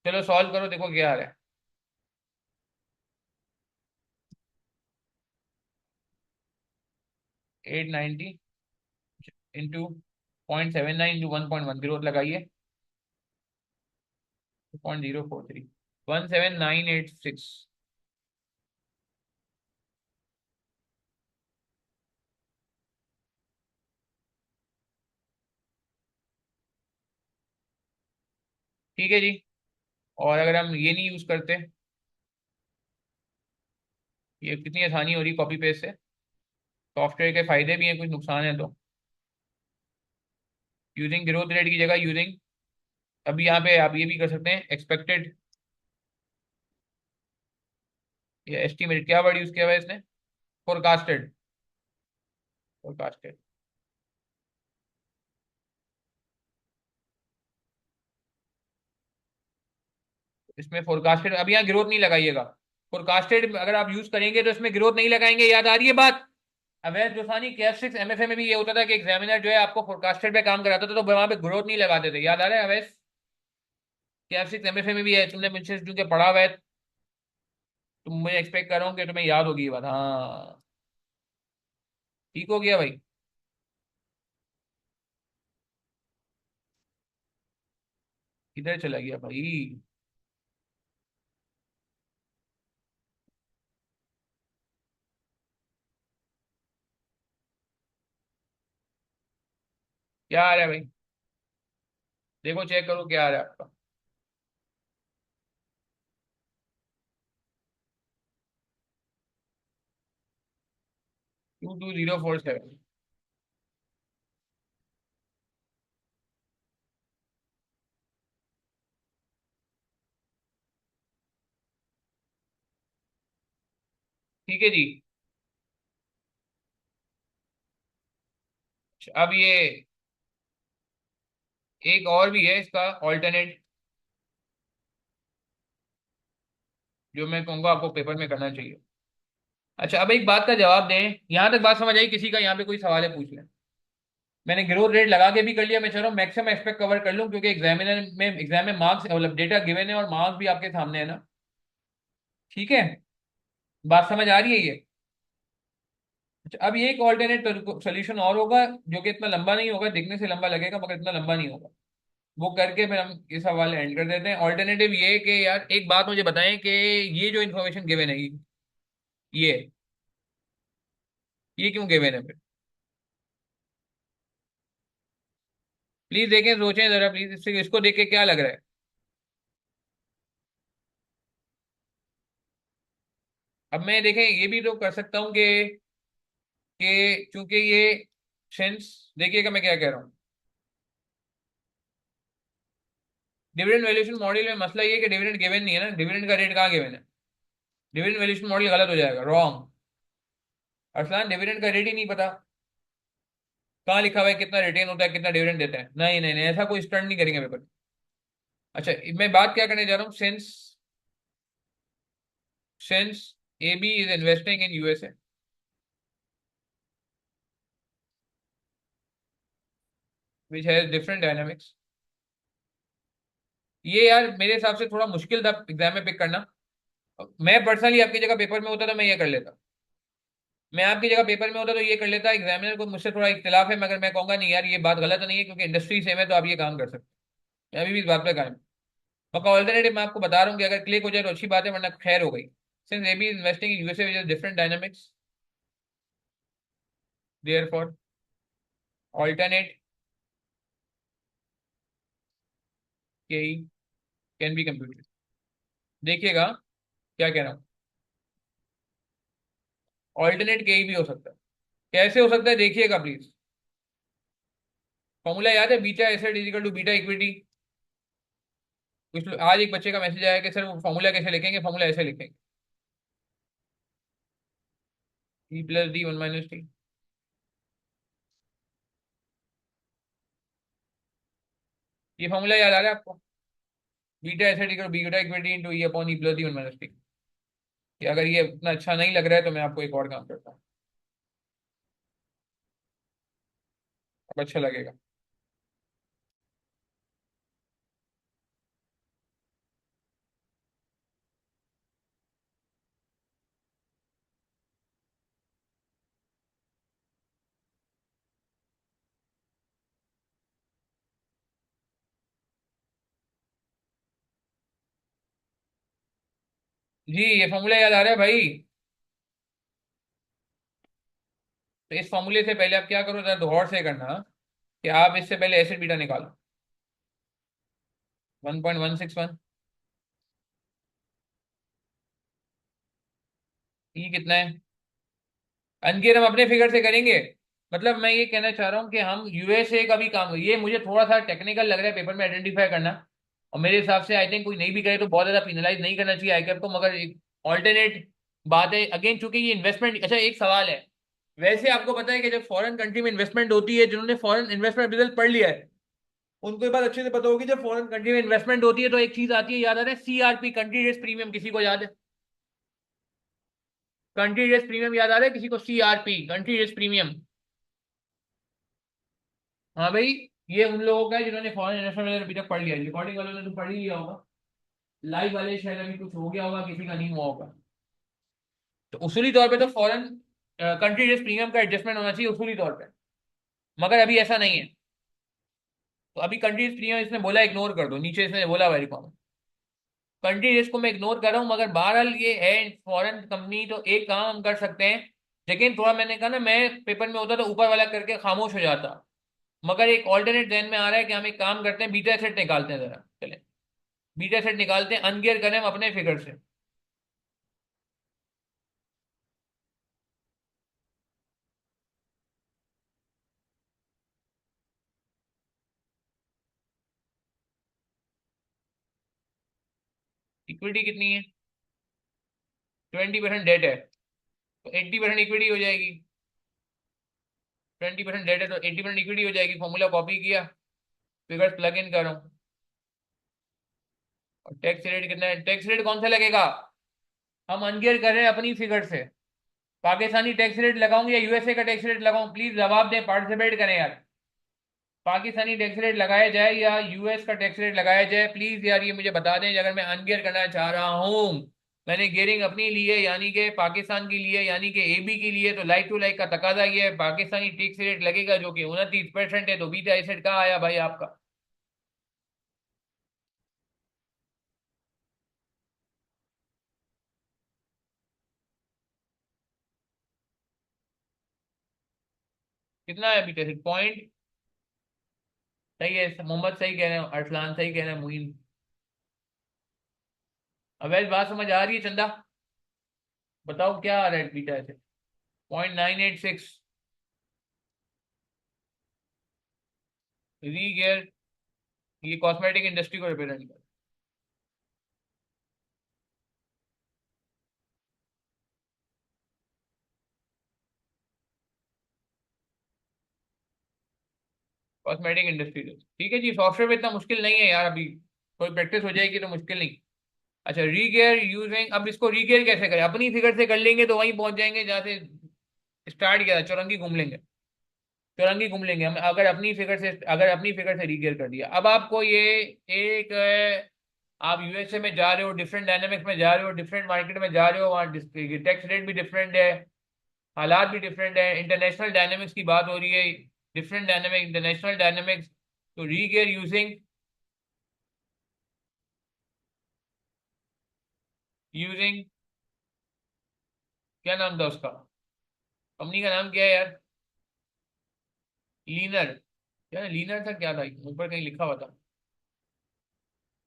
चलो सॉल्व करो, देखो क्या आ रहा है। 890 इंटू 0.79 इंटू 1.1, ग्रोथ लगाइए। 0.043, 17986। ठीक है जी। और अगर हम ये नहीं यूज करते, ये कितनी आसानी हो रही कॉपी पेस्ट से। सॉफ्टवेयर के फायदे भी हैं, कुछ नुकसान है तो। यूजिंग ग्रोथ रेट की जगह यूजिंग, अभी यहाँ पे आप ये भी कर सकते हैं, एक्सपेक्टेड या एस्टिमेटेड, क्या वर्ड यूज किया हुआ है इसने? फोरकास्टेड। फोरकास्टेड। इसमें फोरकास्टेड, अब यहाँ ग्रोथ नहीं लगाइएगा। फोरकास्टेड अगर आप यूज करेंगे तो इसमें ग्रोथ नहीं लगाएंगे, याद आ रही है बात? अवैध जोसानी कैफ सिक्स एमएफए में भी ये होता था कि एग्जामिनर जो है आपको फोरकास्टेड पे काम कराता था, तो वहां पे ग्रोथ नहीं लगाते थे, याद आ रहा है अवैध? कैफ सिक्स एमएफए में भी है, तुमने मुझसे क्योंकि पढ़ा हुआ है, तो मुझे एक्सपेक्ट कर रहा हूँ कि तुम्हें याद होगी ये बात। हाँ, ठीक हो गया भाई। किधर चला गया भाई? क्या आ रहा है भाई? देखो चेक करो क्या आ रहा है आपका। 22047। ठीक है जी। अब ये एक और भी है इसका ऑल्टरनेट, जो मैं कहूंगा आपको पेपर में करना चाहिए। अच्छा, अब एक बात का जवाब दें, यहां तक बात समझ आई किसी का? यहाँ पे कोई सवाल है पूछ लें। मैंने ग्रोथ रेट लगा के भी कर लिया, मैं चाह रहा हूँ मैक्सिमम एक्सपेक्ट कवर कर लूँ, क्योंकि एग्जाम में मार्क्स मतलब डेटा गिवन है और मार्क्स भी आपके सामने है ना। ठीक है, बात समझ आ रही है ये? अच्छा, अब ये एक ऑल्टरनेट सोल्यूशन और होगा, जो कि इतना लंबा नहीं होगा, दिखने से लंबा लगेगा मगर इतना लंबा नहीं होगा। वो करके फिर हम ये सवाल एंड कर देते हैं। ऑल्टरनेटिव ये है कि यार एक बात मुझे बताएं कि ये जो इन्फॉर्मेशन गिवन है, ये ये क्यों गिवन है फिर? प्लीज देखें, सोचें जरा प्लीज, इससे इसको देख के क्या लग रहा है? अब मैं देखें ये भी तो कर सकता हूँ कि चूंकि ये सेंस, देखिएगा मैं क्या कह रहा हूँ। डिविडेंड वैल्यूएशन मॉडल में मसला ये है कि डिविडेंड गिवन नहीं है ना, डिविडेंड का रेट कहाँ गिवन है? डिविडेंड वैल्यूएशन मॉडल गलत हो जाएगा, रॉन्ग। अरसलान, डिविडेंड का रेट ही नहीं पता, कहाँ लिखा हुआ है कितना रिटेन होता है, कितना डिविडेंड देता है? नहीं नहीं नहीं, ऐसा कोई स्टंट नहीं करेंगे पेपर। अच्छा, मैं बात क्या करने जा रहा हूँ, since since AB is investing in USA, which has different dynamics। ये यार मेरे हिसाब से थोड़ा मुश्किल था एग्जाम में पिक करना। मैं पर्सनली आपकी जगह पेपर में होता तो मैं ये कर लेता। मैं आपकी जगह पेपर में होता तो ये कर लेता। एग्जामिनर को मुझसे थोड़ा इख्तिलाफ है, मगर मैं कहूंगा नहीं यार ये बात गलत नहीं है, क्योंकि इंडस्ट्री सेम है तो आप ये काम कर सकते हैं। मैं अभी भी इस बात पे कायम। मगर ऑल्टरनेटिव मैं आपको बता रहा हूँ कि अगर क्लिक हो जाए तो अच्छी बात है, वरना खैर हो गई। Since AB is investing in USA which has different dynamics, therefore alternate KE can be computed। देखिएगा क्या कह रहा हूँ, ऑल्टरनेट KE भी हो सकता है। कैसे हो सकता है देखिएगा प्लीज। फॉर्मूला याद है? Beta asset is equal to beta equity. आज एक बच्चे का मैसेज आया कि सर वो फॉर्मूला कैसे लिखेंगे, फॉर्मूला ऐसे लिखेंगे, E+D1 - T। ये फॉर्मूला याद आ रहा है आपको? Beta asset equal beta equity into E/E+D1 - T। कि अगर ये उतना अच्छा नहीं लग रहा है तो मैं आपको एक और काम करता हूँ, अब अच्छा लगेगा। जी, ये फॉर्मूला याद आ रहा है भाई? तो इस फॉर्मूले से पहले आप क्या करो, जरा गौर से करना कि आप इससे पहले एसिड बीटा निकालो। 1.161। ई कितना है? अनगियर हम अपने फिगर से करेंगे। मतलब मैं ये कहना चाह रहा हूँ कि हम USA का भी काम, ये मुझे थोड़ा सा टेक्निकल लग रहा है पेपर में आइडेंटिफाई करना। और मेरे हिसाब से आई थिंक कोई नहीं भी करे तो बहुत ज्यादा पिनलाइज नहीं करना चाहिए आईकैप को, मगर एक ऑल्टरनेट बात है अगेन, चूंकि ये इन्वेस्टमेंट। अच्छा, एक सवाल है, वैसे आपको पता है कि जब फॉरेन कंट्री में इन्वेस्टमेंट होती है, जिन्होंने फॉरेन इन्वेस्टमेंट रिजल्ट पढ़ लिया है उनको ये बात अच्छे से पता होगी, जब फॉरेन कंट्री में इन्वेस्टमेंट होती है तो एक चीज आती है, याद आ रहा है? CRP, country risk premium. किसी को याद है? कंट्री रिस्क प्रीमियम याद आ रहा है किसी को? CRP, country risk premium. हाँ भाई, ये उन लोगों का है जिन्होंने फॉरेन इन्वेस्टमेंट अभी तक पढ़ लिया है। रिकॉर्डिंग वालों ने तो पढ़ ही लिया होगा, लाइव वाले शायद अभी कुछ हो गया होगा, किसी का नहीं हुआ होगा। तो उसूली तौर पे तो फॉरेन कंट्री रिस्क प्रीमियम का एडजस्टमेंट होना चाहिए उसूली तौर पे, मगर अभी ऐसा नहीं है। तो अभी कंट्री रिस्क प्रीमियम इसने बोला इग्नोर कर दो, नीचे इसने बोला वेरी कॉमन। कंट्री रिस्क को मैं इग्नोर कर रहा हूँ, मगर बहरहाल ये है फॉरेन कंपनी, तो एक काम हम कर सकते हैं। लेकिन थोड़ा मैंने कहा ना, मैं पेपर में होता तो ऊपर वाला करके खामोश हो जाता, मगर एक ऑल्टरनेट जहन में आ रहा है कि हम एक काम करते हैं, बीटा सेट निकालते हैं जरा, चले बीटा सेट निकालते हैं, अनगियर करें हम अपने फिगर से। इक्विटी कितनी है? 20% डेट है तो 80% इक्विटी हो जाएगी। 20% डेट है तो 80% इक्विटी हो जाएगी। फॉर्मूला कॉपी किया, फिगर्स प्लग इन करो। और टैक्स रेट कितना है? टैक्स रेट कौन सा लगेगा? हम अनगियर कर रहे हैं अपनी फिगर से। पाकिस्तानी टैक्स रेट लगाऊंगी या यूएसए का टैक्स रेट लगाऊं? प्लीज जवाब दें, पार्टिसिपेट करें यार। पाकिस्तानी टैक्स रेट लगाया जाए या यूएस का टैक्स रेट लगाया जाए? प्लीज यार ये मुझे बता दें अगर मैं अनगियर करना चाह रहा हूं। मैंने गियरिंग अपनी ली है यानी कि पाकिस्तान की लिए यानी कि एबी की लिए, तो लाइक टू लाइक का तकाजा ये है, पाकिस्तानी टैक्स रेट लगेगा जो कि 29% है। तो बीटा एसेट कहाँ आया भाई आपका? कितना है बीटा एसेट? पॉइंट। सही है, मोहम्मद सही कह रहे हैं, अरसलान सही कह रहे हैं, मुइन। अवैध बात समझ आ रही है चंदा? बताओ क्या आ रहा है बीटा एसेट? 0.986। रीगेयर, ये कॉस्मेटिक इंडस्ट्री को रिप्रेजेंट कर। कॉस्मेटिक इंडस्ट्री, ठीक है जी। सॉफ्टवेयर में इतना मुश्किल नहीं है यार, अभी कोई प्रैक्टिस हो जाएगी तो मुश्किल नहीं। अच्छा, रीगेयर यूजिंग, अब इसको रीगेयर कैसे करें? अपनी फिगर से कर लेंगे तो वहीं पहुंच जाएंगे जहाँ से स्टार्ट किया था, चौरंगी घूम लेंगे। चौरंगी घूम लेंगे हम, अगर अपनी फिगर से रीगेयर कर दिया। अब आपको ये एक आप यूएसए में जा रहे हो, डिफरेंट डायनेमिक्स में जा रहे हो, डिफरेंट मार्केट में जा रहे हो, वहाँ टैक्स रेट भी डिफरेंट है, हालात भी डिफरेंट है, इंटरनेशनल डायनेमिक्स की बात हो रही है, डिफरेंट डायनेमिक, इंटरनेशनल डायनेमिक्स। तो रीगेयर यूजिंग, यूजिंग क्या नाम था उसका? कंपनी का नाम क्या है यार? लीनर। क्या लीनर था, क्या था ऊपर कहीं लिखा हुआ था?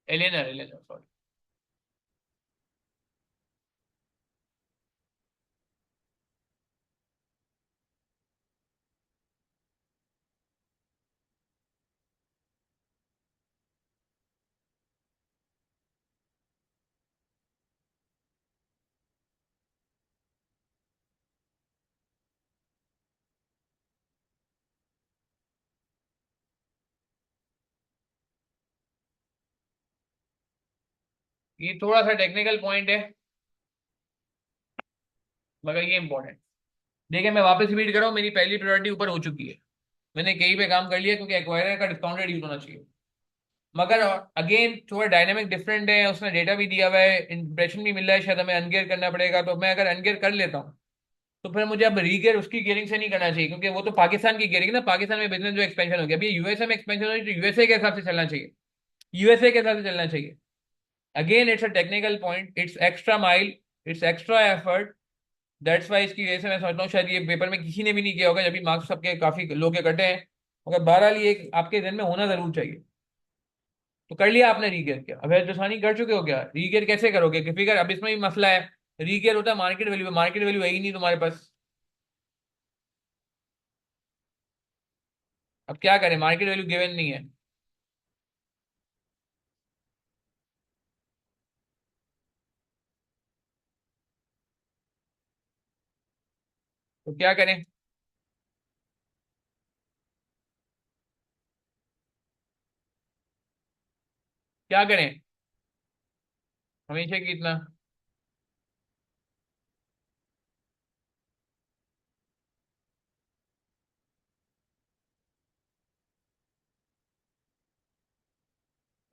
एलेनर, एलेनर, सॉरी। ये थोड़ा सा टेक्निकल पॉइंट है मगर ये इंपॉर्टेंट। देखिए मैं वापस रिपीट कर रहा हूँ, मेरी पहली प्रायोरिटी ऊपर हो चुकी है। मैंने कहीं पे काम कर लिया क्योंकि एक्वायरर का डिस्काउंट रेट यूज होना चाहिए। मगर अगेन थोड़ा डायनामिक डिफरेंट है, उसने डेटा भी दिया हुआ है, इंप्रेशन भी मिल रहा है, शायद हमें अनगियर करना पड़ेगा। तो मैं अगर अनगियर कर लेता हूँ तो फिर मुझे अब रीगियर उसकी गियरिंग से नहीं करना चाहिए, क्योंकि वो तो पाकिस्तान की गियरिंग ना, पाकिस्तान में बिजनेस जो एक्सपेंशन हो गया, अभी यूएसए में एक्सपेंशन हो रही है तो यूएसए के हिसाब से चलना चाहिए, यूएसए के हिसाब से चलना चाहिए। Again it's a technical point, it's extra mile, it's extra effort. That's why इसकी वजह से मैं समझता हूँ शायद ये पेपर में किसी ने भी नहीं किया होगा, जब भी मार्क्स सबके काफी लोग के कटे हैं। मगर बहरहाल ये एक आपके दिन में होना जरूर चाहिए। तो कर लिया आपने रीगेयर? क्या अवैध जोसानी कर चुके हो क्या? रीगेयर कैसे करोगे? कि फिगर, अब इसमें भी मसला है। रीगेयर होता है मार्केट वैल्यू, मार्केट वैल्यू है ही नहीं तुम्हारे पास। अब क्या करें, मार्केट वैल्यू गिवन नहीं है। तो क्या करें? क्या करें? हमेशा की इतना?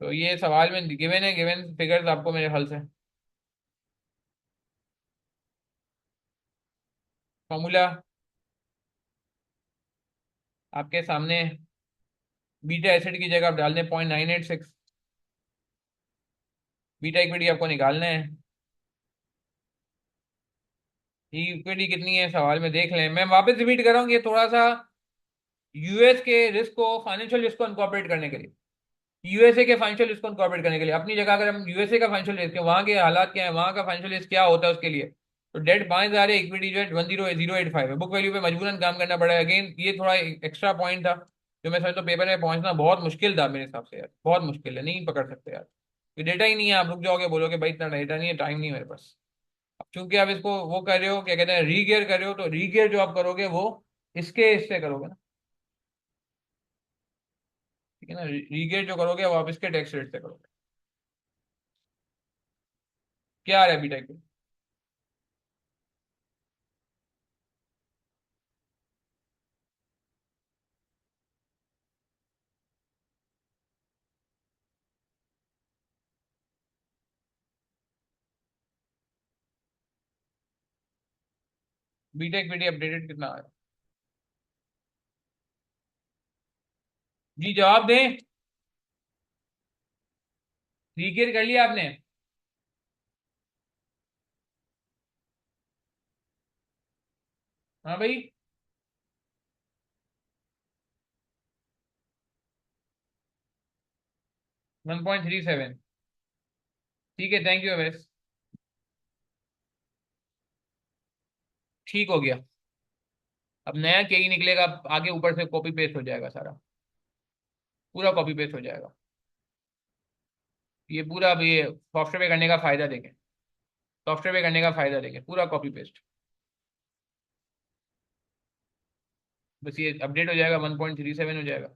तो ये सवाल में गिवन है, गिवन फिगर्स आपको मेरे ख्याल से। फॉर्मूला आपके सामने। बीटा एसिड की जगह आप डाल दें 0.986। बीटा इक्विटी आपको निकालना है। इक्विटी कितनी है सवाल में देख लें। मैं वापस रिपीट कर रहा हूँ, ये थोड़ा सा यूएस के रिस्क को, फाइनेंशियल रिस्क को इनकॉर्पोरेट करने के लिए, यूएसए के फाइनेंशियल रिस्क को इनकॉर्पोरेट करने के लिए। अपनी जगह अगर हम यूएसए का फाइनेंशियल रिस्क, वहाँ के हालात क्या है, वहाँ का फाइनेंशियल रिस्क क्या होता है उसके लिए। तो डेट 5,000 है, इक्विटी जो है 10,085 है, बुक वैल्यू पे मजबूरन काम करना पड़ा है। अगेन ये थोड़ा एक्स्ट्रा पॉइंट था जो मैं समझता हूँ पेपर में पहुंचना बहुत मुश्किल था मेरे हिसाब से यार, बहुत मुश्किल है, नहीं पकड़ सकते यार। कि डेटा ही नहीं है, आप रुक जाओगे, बोलोगे भाई इतना डेटा नहीं है, टाइम नहीं है मेरे पास। अब चूंकि आप इसको वो कर रहे हो, क्या कहते हैं, रीगियर कर रहे हो, तो रीगियर जो आप करोगे वो इसके इससे करोगे ना, ठीक है ना, रीगियर जो करोगे वो आप इसके टैक्स रेट से करोगे। क्या आ रहा है बीटेक में? बीटेक बीटी अपडेटेड कितना आ रहा है? जी जवाब दें। रीगियर कर लिया आपने? हाँ भाई। 1.37। ठीक है, थैंक यू अवैस। ठीक हो गया। अब नया के ही निकलेगा, आगे ऊपर से कॉपी पेस्ट हो जाएगा सारा, पूरा कॉपी पेस्ट हो जाएगा। ये पूरा, अब ये सॉफ्टवेयर पे करने का फायदा देखें, सॉफ्टवेयर पे करने का फायदा देखें, पूरा कॉपी पेस्ट। बस ये अपडेट हो जाएगा, 1.37 हो जाएगा।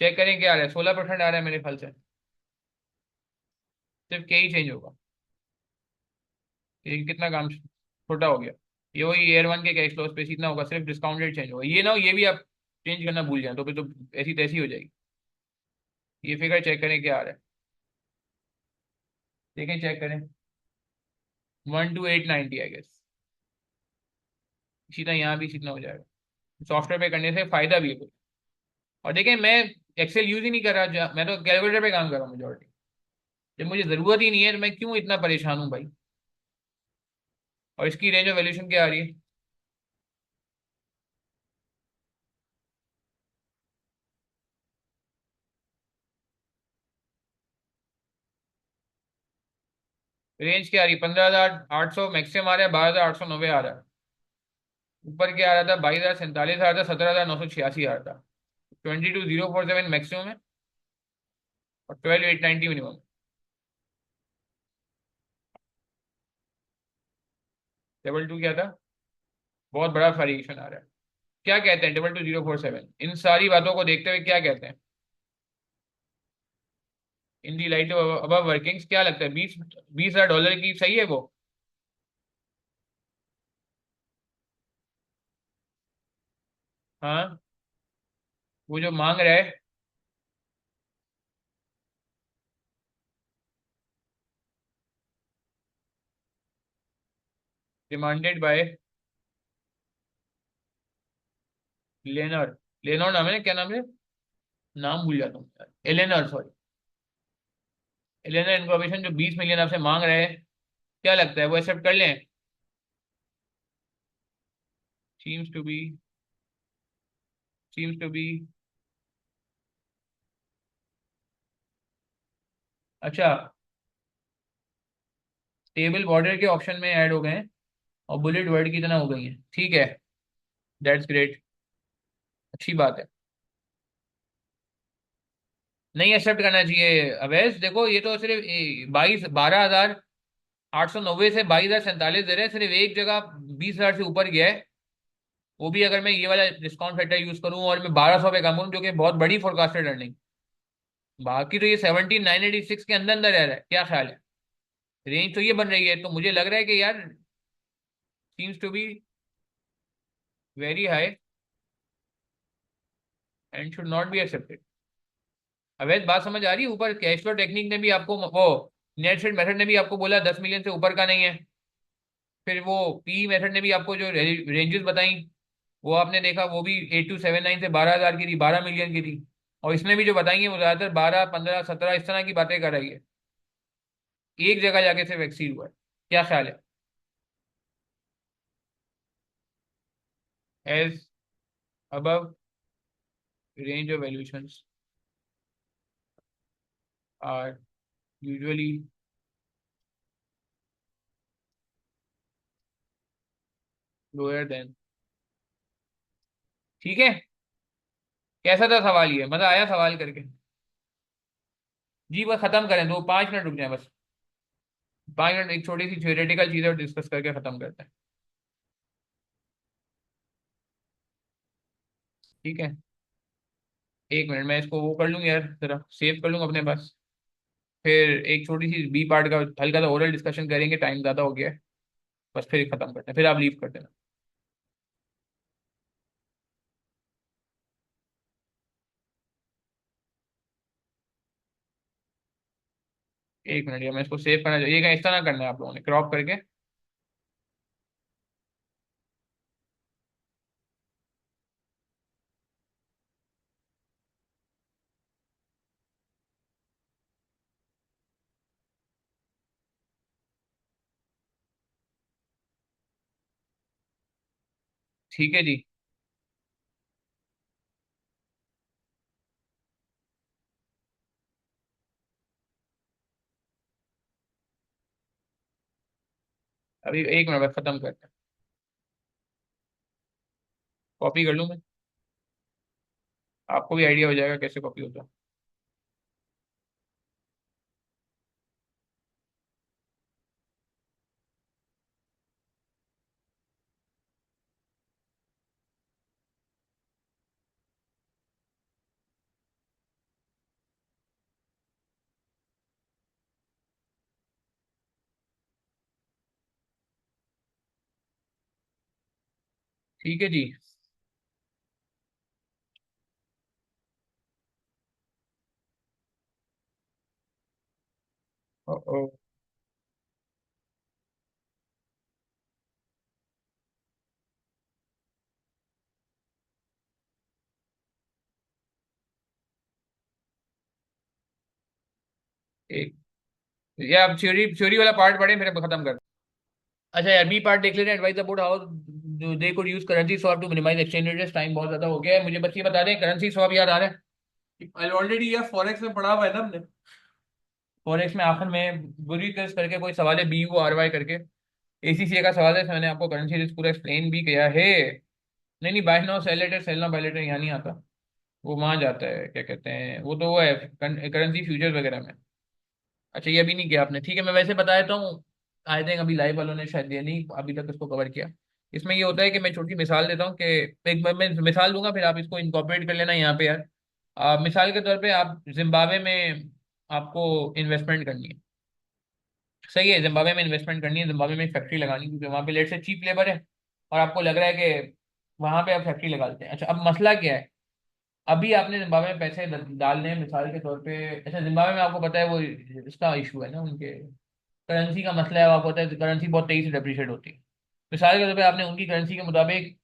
चेक करें क्या आ रहा है, 16% आ रहा है मेरे ख्याल से। सिर्फ के ही चेंज होगा। ये कितना काम छोटा हो गया। ये वही एयर वन के कैश फ्लो पे इतना होगा, सिर्फ डिस्काउंट रेट चेंज होगा, ये ना हो ये भी आप चेंज करना भूल जाए तो फिर तो ऐसी तैसी हो जाएगी। ये फिगर चेक करें क्या आ रहा है, देखें चेक करें। 12890 आई गेस। इसी तरह यहाँ भी इसी तरह हो जाएगा। सॉफ्टवेयर पे करने से फायदा भी है कुछ। और देखें मैं एक्सेल यूज ही नहीं कर रहा, मैं तो कैलकुलेटर पे काम कर रहा हूँ मेजोरिटी। जब मुझे जरूरत ही नहीं है तो मैं क्यों इतना परेशान हूँ भाई। और इसकी रेंज ऑफ वैल्यूशन क्या आ रही है? रेंज क्या आ रही है? 15,800 मैक्सिमम आ रहा है, 12,890 आ रहा है। ऊपर क्या आ रहा था? 22,047 आ रहा था, 17,986 आ रहा था। 22,047 मैक्सिमम है और 12,890 मिनिमम। डबल टू क्या था? बहुत बड़ा वेरिएशन आ रहा है। क्या कहते हैं 22,047 इन सारी बातों को देखते हुए क्या कहते हैं? इन दी लाइट अब वर्किंग्स क्या लगता है, 20,000 डॉलर की सही है वो? हाँ। वो जो मांग रहा है। Demanded by learner. लेनर नाम है ना, क्या नाम है? नाम भूल जाता हूँ यार, एलेनर सॉरी। एलेनर इन्फॉर्मेशन जो 20 मिलियन आपसे मांग रहे हैं, क्या लगता है वो एक्सेप्ट कर लें? Seems to be, seems to be. अच्छा। टेबल बॉर्डर के ऑप्शन में ऐड हो गए हैं और बुलेट वर्ड की तरह हो गई है, ठीक है। That's great. अच्छी बात है। नहीं एक्सेप्ट करना चाहिए अवैस, देखो ये तो सिर्फ 12,890 से 22,047 दे रहे हैं, सिर्फ एक जगह 20,000 से ऊपर गया है। वो भी अगर मैं ये वाला डिस्काउंट फैक्टर यूज करूँ और मैं 1,200 पे कम करूँ, जो कि बहुत बड़ी फोरकास्टेड अर्निंग। बाकी तो ये 17,986 के अंदर अंदर रह रहा है, क्या ख्याल है? रेंज तो ये बन रही है, तो मुझे लग रहा है कि यार seems to be very high and should not be accepted. अवैध बात समझ आ रही है? ऊपर कैश फ्लो टेक्निक ने भी आपको वो, नेट शेड मेथड ने भी आपको बोला 10 मिलियन से ऊपर का नहीं है। फिर वो पी मेथड ने भी आपको जो रेंजेस बताई, वो आपने देखा, वो भी 8,279 से 12,000 की थी, 12 मिलियन की थी। और इसने भी जो बताई है वो ज्यादातर 12, 15, 17 इस तरह की बातें कर रही है। एक जगह जाके सिर्फ एक्सीड हुआ है। क्या ख्याल है? As above range of valuations are usually lower than। ठीक है। कैसा था सवाल? ये मजा आया सवाल करके? जी बस खत्म करें, दो 5 मिनट रुक जाए बस। 5 मिनट, एक छोटी सी थ्योरेटिकल चीज़ है डिस्कस करके खत्म करते हैं। ठीक है, 1 मिनट मैं इसको वो कर लूँ यार, जरा सेव कर लूँ अपने पास। फिर एक छोटी सी बी पार्ट का हल्का सा ओरल डिस्कशन करेंगे, टाइम ज़्यादा हो गया है। बस फिर खत्म करते हैं, फिर आप लीव कर देना। 1 मिनट, या मैं इसको सेव करना चाहिए, ये इस तरह करना है आप लोगों ने क्रॉप करके। ठीक है जी। अभी 1 मिनट बस खत्म करते हैं। कॉपी कर लूँ मैं, आपको भी आइडिया हो जाएगा कैसे कॉपी होता है। ठीक है जी। ओ, ओ, एक, ये आप थ्योरी थ्योरी वाला पार्ट पढ़े फिर खत्म कर। अच्छा यार, बी पार्ट देख लेते हैं। Advice about how they could use currency swap to minimize exchange rates. Time बहुत ज्यादा हो गया है, मुझे बस ये बता दें, करेंसी स्वैप याद आ रहा है ऑलरेडी, या फॉरेक्स में पढ़ा हुआ है ना हमने। फॉरेक्स में आखिर में बुरी केस करके कोई सवाल है, BURY करके, ACCA का सवाल है, इसमें मैंने आपको करेंसी रिस्क पूरा एक्सप्लेन भी किया है। नहीं नहीं, buy now sell later, sell now buy later यहाँ नहीं आता। वो वहां जाता है, क्या कहते हैं वो, तो वो है करेंसी फ्यूचर्स वगैरह में। अच्छा, ये अभी नहीं किया आपने, ठीक है, मैं वैसे बता देता हूँ। आई थिंक अभी लाइव वालों ने शायद ये नहीं अभी तक इसको कवर किया। इसमें ये होता है कि मैं छोटी मिसाल देता हूँ कि एक बार मैं मिसाल दूंगा, फिर आप इसको इनकॉर्पोरेट कर लेना यहाँ पे यार। मिसाल के तौर पे आप जिम्बाब्वे में आपको इन्वेस्टमेंट करनी है। सही है, जिम्बाब्वे में इन्वेस्टमेंट करनी है, जिम्बाब्वे में एक फैक्ट्री लगानी है, क्योंकि वहाँ पे लेट से चीप लेबर है। और आपको लग रहा है कि वहाँ पे आप फैक्ट्री लगा लेते हैं। अच्छा, अब मसला क्या है। अभी आपने जिम्बाब्वे में पैसे डालने हैं मिसाल के तौर पे। अच्छा, जिम्बाब्वे में आपको पता है वो इसका इशू है ना, उनके करेंसी का मसला है। आपको पता है करेंसी बहुत तेजी से डिप्रिशिएट होती है। मिसाल के तौर पे आपने उनकी करेंसी के मुताबिक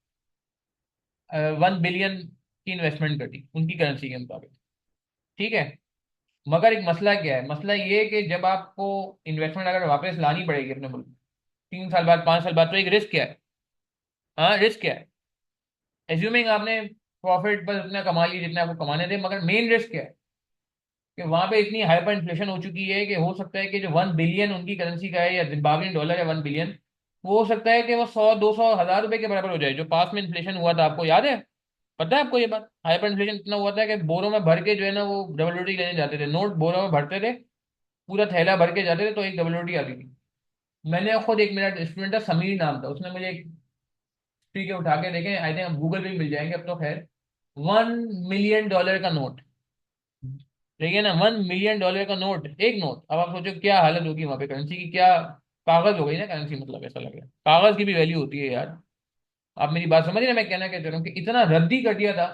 1 बिलियन की इन्वेस्टमेंट कर दी उनकी करेंसी के मुताबिक। ठीक है, मगर एक मसला क्या है, मसला ये है कि जब आपको इन्वेस्टमेंट अगर वापस लानी पड़ेगी अपने मुल्क में, 3 साल बाद, 5 साल बाद, तो एक रिस्क क्या है। हाँ, रिस्क क्या है। एज्यूमिंग आपने प्रॉफिट बस उतना कमा लिया जितना आपको कमाने थे, मगर मेन रिस्क क्या है कि वहां पे इतनी हाइपर इन्फ्लेशन हो चुकी है कि हो सकता है कि जो 1 बिलियन उनकी करेंसी का है, या जिम्बाब्वियन डॉलर है 1 बिलियन, वो हो सकता है कि वो 100, 200, 1000 रुपए के बराबर हो जाए, जो पास में इन्फ्लेशन हुआ था, आपको याद है। पता है आपको ये बात, हाइपर इन्फ्लेशन इतना हुआ था कि बोरों में भर के जो है ना, वो डब्ल्यूटी लेने जाते थे, नोट बोरों में भरते थे, पूरा थैला भर के जाते थे, तो एक डब्ल्यूटी आती थी। मैंने खुद, एक मेरा स्टूडेंट था, समीर नाम था, उसने मुझे एक, ठीक है, उठा के देखे, आई थिंक गूगल पे भी मिल जाएंगे अब तो खैर, 1 मिलियन डॉलर का नोट। ठीक है ना, 1 मिलियन डॉलर का नोट, एक नोट। अब आप सोचो क्या हालत होगी वहां पे, करेंसी की क्या, कागज हो गई ना करेंसी, मतलब ऐसा लग रहा है कागज की भी वैल्यू होती है यार। आप मेरी बात समझ रहे हैं, मैं कहना क्या चाह रहा हूँ कि इतना रद्दी कर दिया था।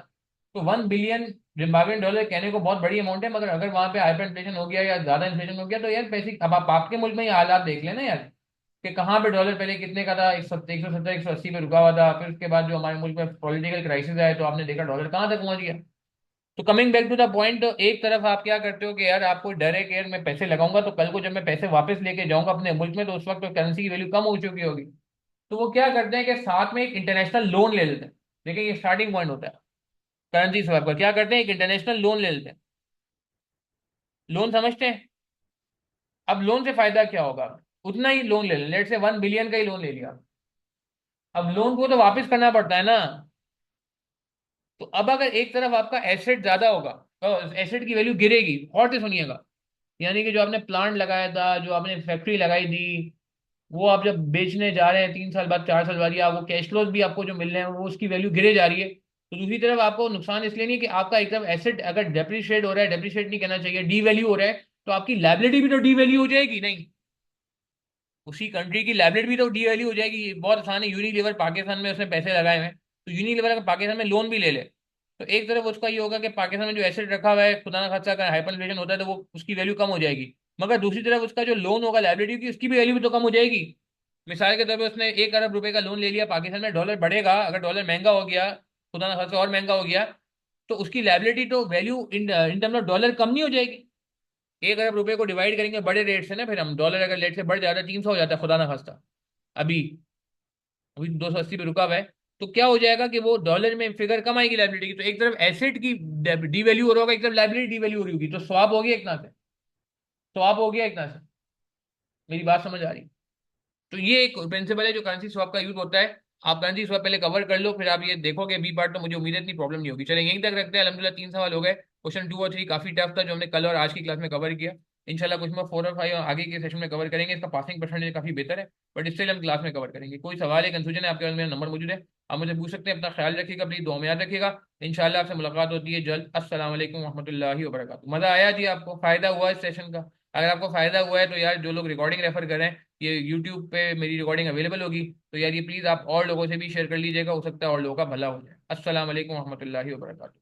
तो 1 बिलियन जिम्बाब्वियन डॉलर कहने को बहुत बड़ी अमाउंट है, मगर अगर वहां पे हाइपर इन्फ्लेशन हो गया या ज्यादा इन्फ्लेशन हो गया, तो यार पैसे, अब आप आपके मुल्क में ये हालात देख लेना यार, कि कहाँ पे डॉलर पहले कितने का था, 170, 180 पे रुका हुआ था, फिर उसके बाद जो हमारे मुल्क में पॉलिटिकल क्राइसिस आया, तो आपने देखा डॉलर कहाँ तक पहुंच गया। तो coming back to the point, एक तरफ आप क्या करते हो कि यार आपको डर है कि यार मैं पैसे लगाऊंगा तो कल को जब मैं पैसे वापस लेके जाऊंगा अपने मुल्क में, तो उस वक्त तो करेंसी की वैल्यू कम हो चुकी होगी। तो वो क्या करते हैं कि साथ में एक इंटरनेशनल लोन ले लेते हैं। देखिए, ये स्टार्टिंग पॉइंट होता है करेंसी स्वैप का। क्या करते हैं, एक इंटरनेशनल लोन ले लेते हैं। लोन समझते हैं। अब लोन से फायदा क्या होगा, उतना ही लोन ले लें, लेट से 1 बिलियन का ही लोन ले लिया। अब लोन को तो वापस करना पड़ता है ना। तो अब अगर एक तरफ आपका एसेट ज्यादा होगा, तो एसेट की वैल्यू गिरेगी, और से सुनिएगा। यानी कि जो आपने प्लांट लगाया था, जो आपने फैक्ट्री लगाई थी, वो आप जब बेचने जा रहे हैं 3 साल बाद, 4 साल बाद, या वो कैश फ्लोज भी आपको जो मिल रहे हैं वो उसकी वैल्यू गिरे जा रही है, तो दूसरी तरफ आपको नुकसान इसलिए नहीं है कि आपका एक तरफ एसेट अगर डेप्रिशिएट हो रहा है, डेप्रिशिएट नहीं कहना चाहिए, डी वैल्यू हो रहा है, तो आपकी लाइबिलिटी भी तो डी वैल्यू हो जाएगी नहीं, उसी कंट्री की लाइबिलिटी भी तो डी वैल्यू हो जाएगी। ये बहुत आसान है, यूनिलीवर पाकिस्तान में उसने पैसे लगाए हुए हैं, तो यूनिलीवर अगर पाकिस्तान में लोन भी ले ले, तो एक तरफ उसका ये होगा कि पाकिस्तान में जो एसेट रखा हुआ है, खुदा ना खास्ता अगर हाइपर इन्फ्लेशन होता है तो वो उसकी वैल्यू कम हो जाएगी, मगर दूसरी तरफ उसका जो लोन होगा लाइबिलिटी की, उसकी भी वैल्यू भी तो कम हो जाएगी। मिसाल के तौर पर उसने 1 अरब रुपए का लोन ले लिया, पाकिस्तान में डॉलर बढ़ेगा, अगर डॉलर महंगा हो गया, खुदा ना खास्ता और महंगा हो गया, तो उसकी लाइबिलिटी तो value in term of dollar कम नहीं हो जाएगी। 1 अरब रुपए को डिवाइड करेंगे बड़े रेट से ना, फिर हम डॉलर अगर रेट से बढ़ जाता है, 300 हो जाता है खुदा ना खास्ता, अभी अभी 280 पे रुका हुआ है, तो क्या हो जाएगा कि वो डॉलर में फिगर कम आएगी लाइबिलिटी की, तो एक तरफ एसेट की डी वैल्यू हो रहा होगा, एक तरफ लाइबिलिटी डी वैल्यू हो रही होगी, तो स्वैप हो गया एक तरह से, स्वैप हो गया एक तरह से। मेरी बात समझ आ रही? तो ये एक प्रिंसिपल है जो करेंसी स्वैप का यूज होता है। आप करेंसी स्वैप पहले कवर कर लो, फिर आप ये देखोगे बी पार्ट, तो मुझे उम्मीद है इतनी प्रॉब्लम नहीं होगी। चलें यहीं तक रखते हैं, अलहमदुलिल्लाह 3 सवाल हो गए। क्वेश्चन 2 और 3 काफी टफ था जो हमने कल और आज की क्लास में कवर किया। इंशाल्लाह कुछ में 4 और 5 आगे के सेशन में कवर करेंगे, इसका पासिंग परसेंटेज काफी बेहतर है, बट इससे हम क्लास में कवर करेंगे। कोई सवाल है, कंफ्यूजन है आपके पास, मेरा नंबर मौजूद है, आप मुझे पूछ सकते हैं। अपना ख्याल रखिएगा, अपनी दुआ में याद रखिएगा। इंशाल्लाह आपसे मुलाकात होती है जल्द। अस्सलाम वालेकुम रहमतुल्लाहि व बरकातुहू। मजा आया जी? आपको फायदा हुआ इस सेशन का? अगर आपको फायदा हुआ है तो यार, जो लोग रिकॉर्डिंग रेफर कर रहे हैं, ये यूट्यूब पे मेरी रिकॉर्डिंग अवेलेबल होगी, तो यार ये प्लीज़ आप और लोगों से भी शेयर कर लीजिएगा, हो सकता है और लोगों का भला हो जाए। अस्सलाम वालेकुम रहमतुल्लाहि व बरकातुहू।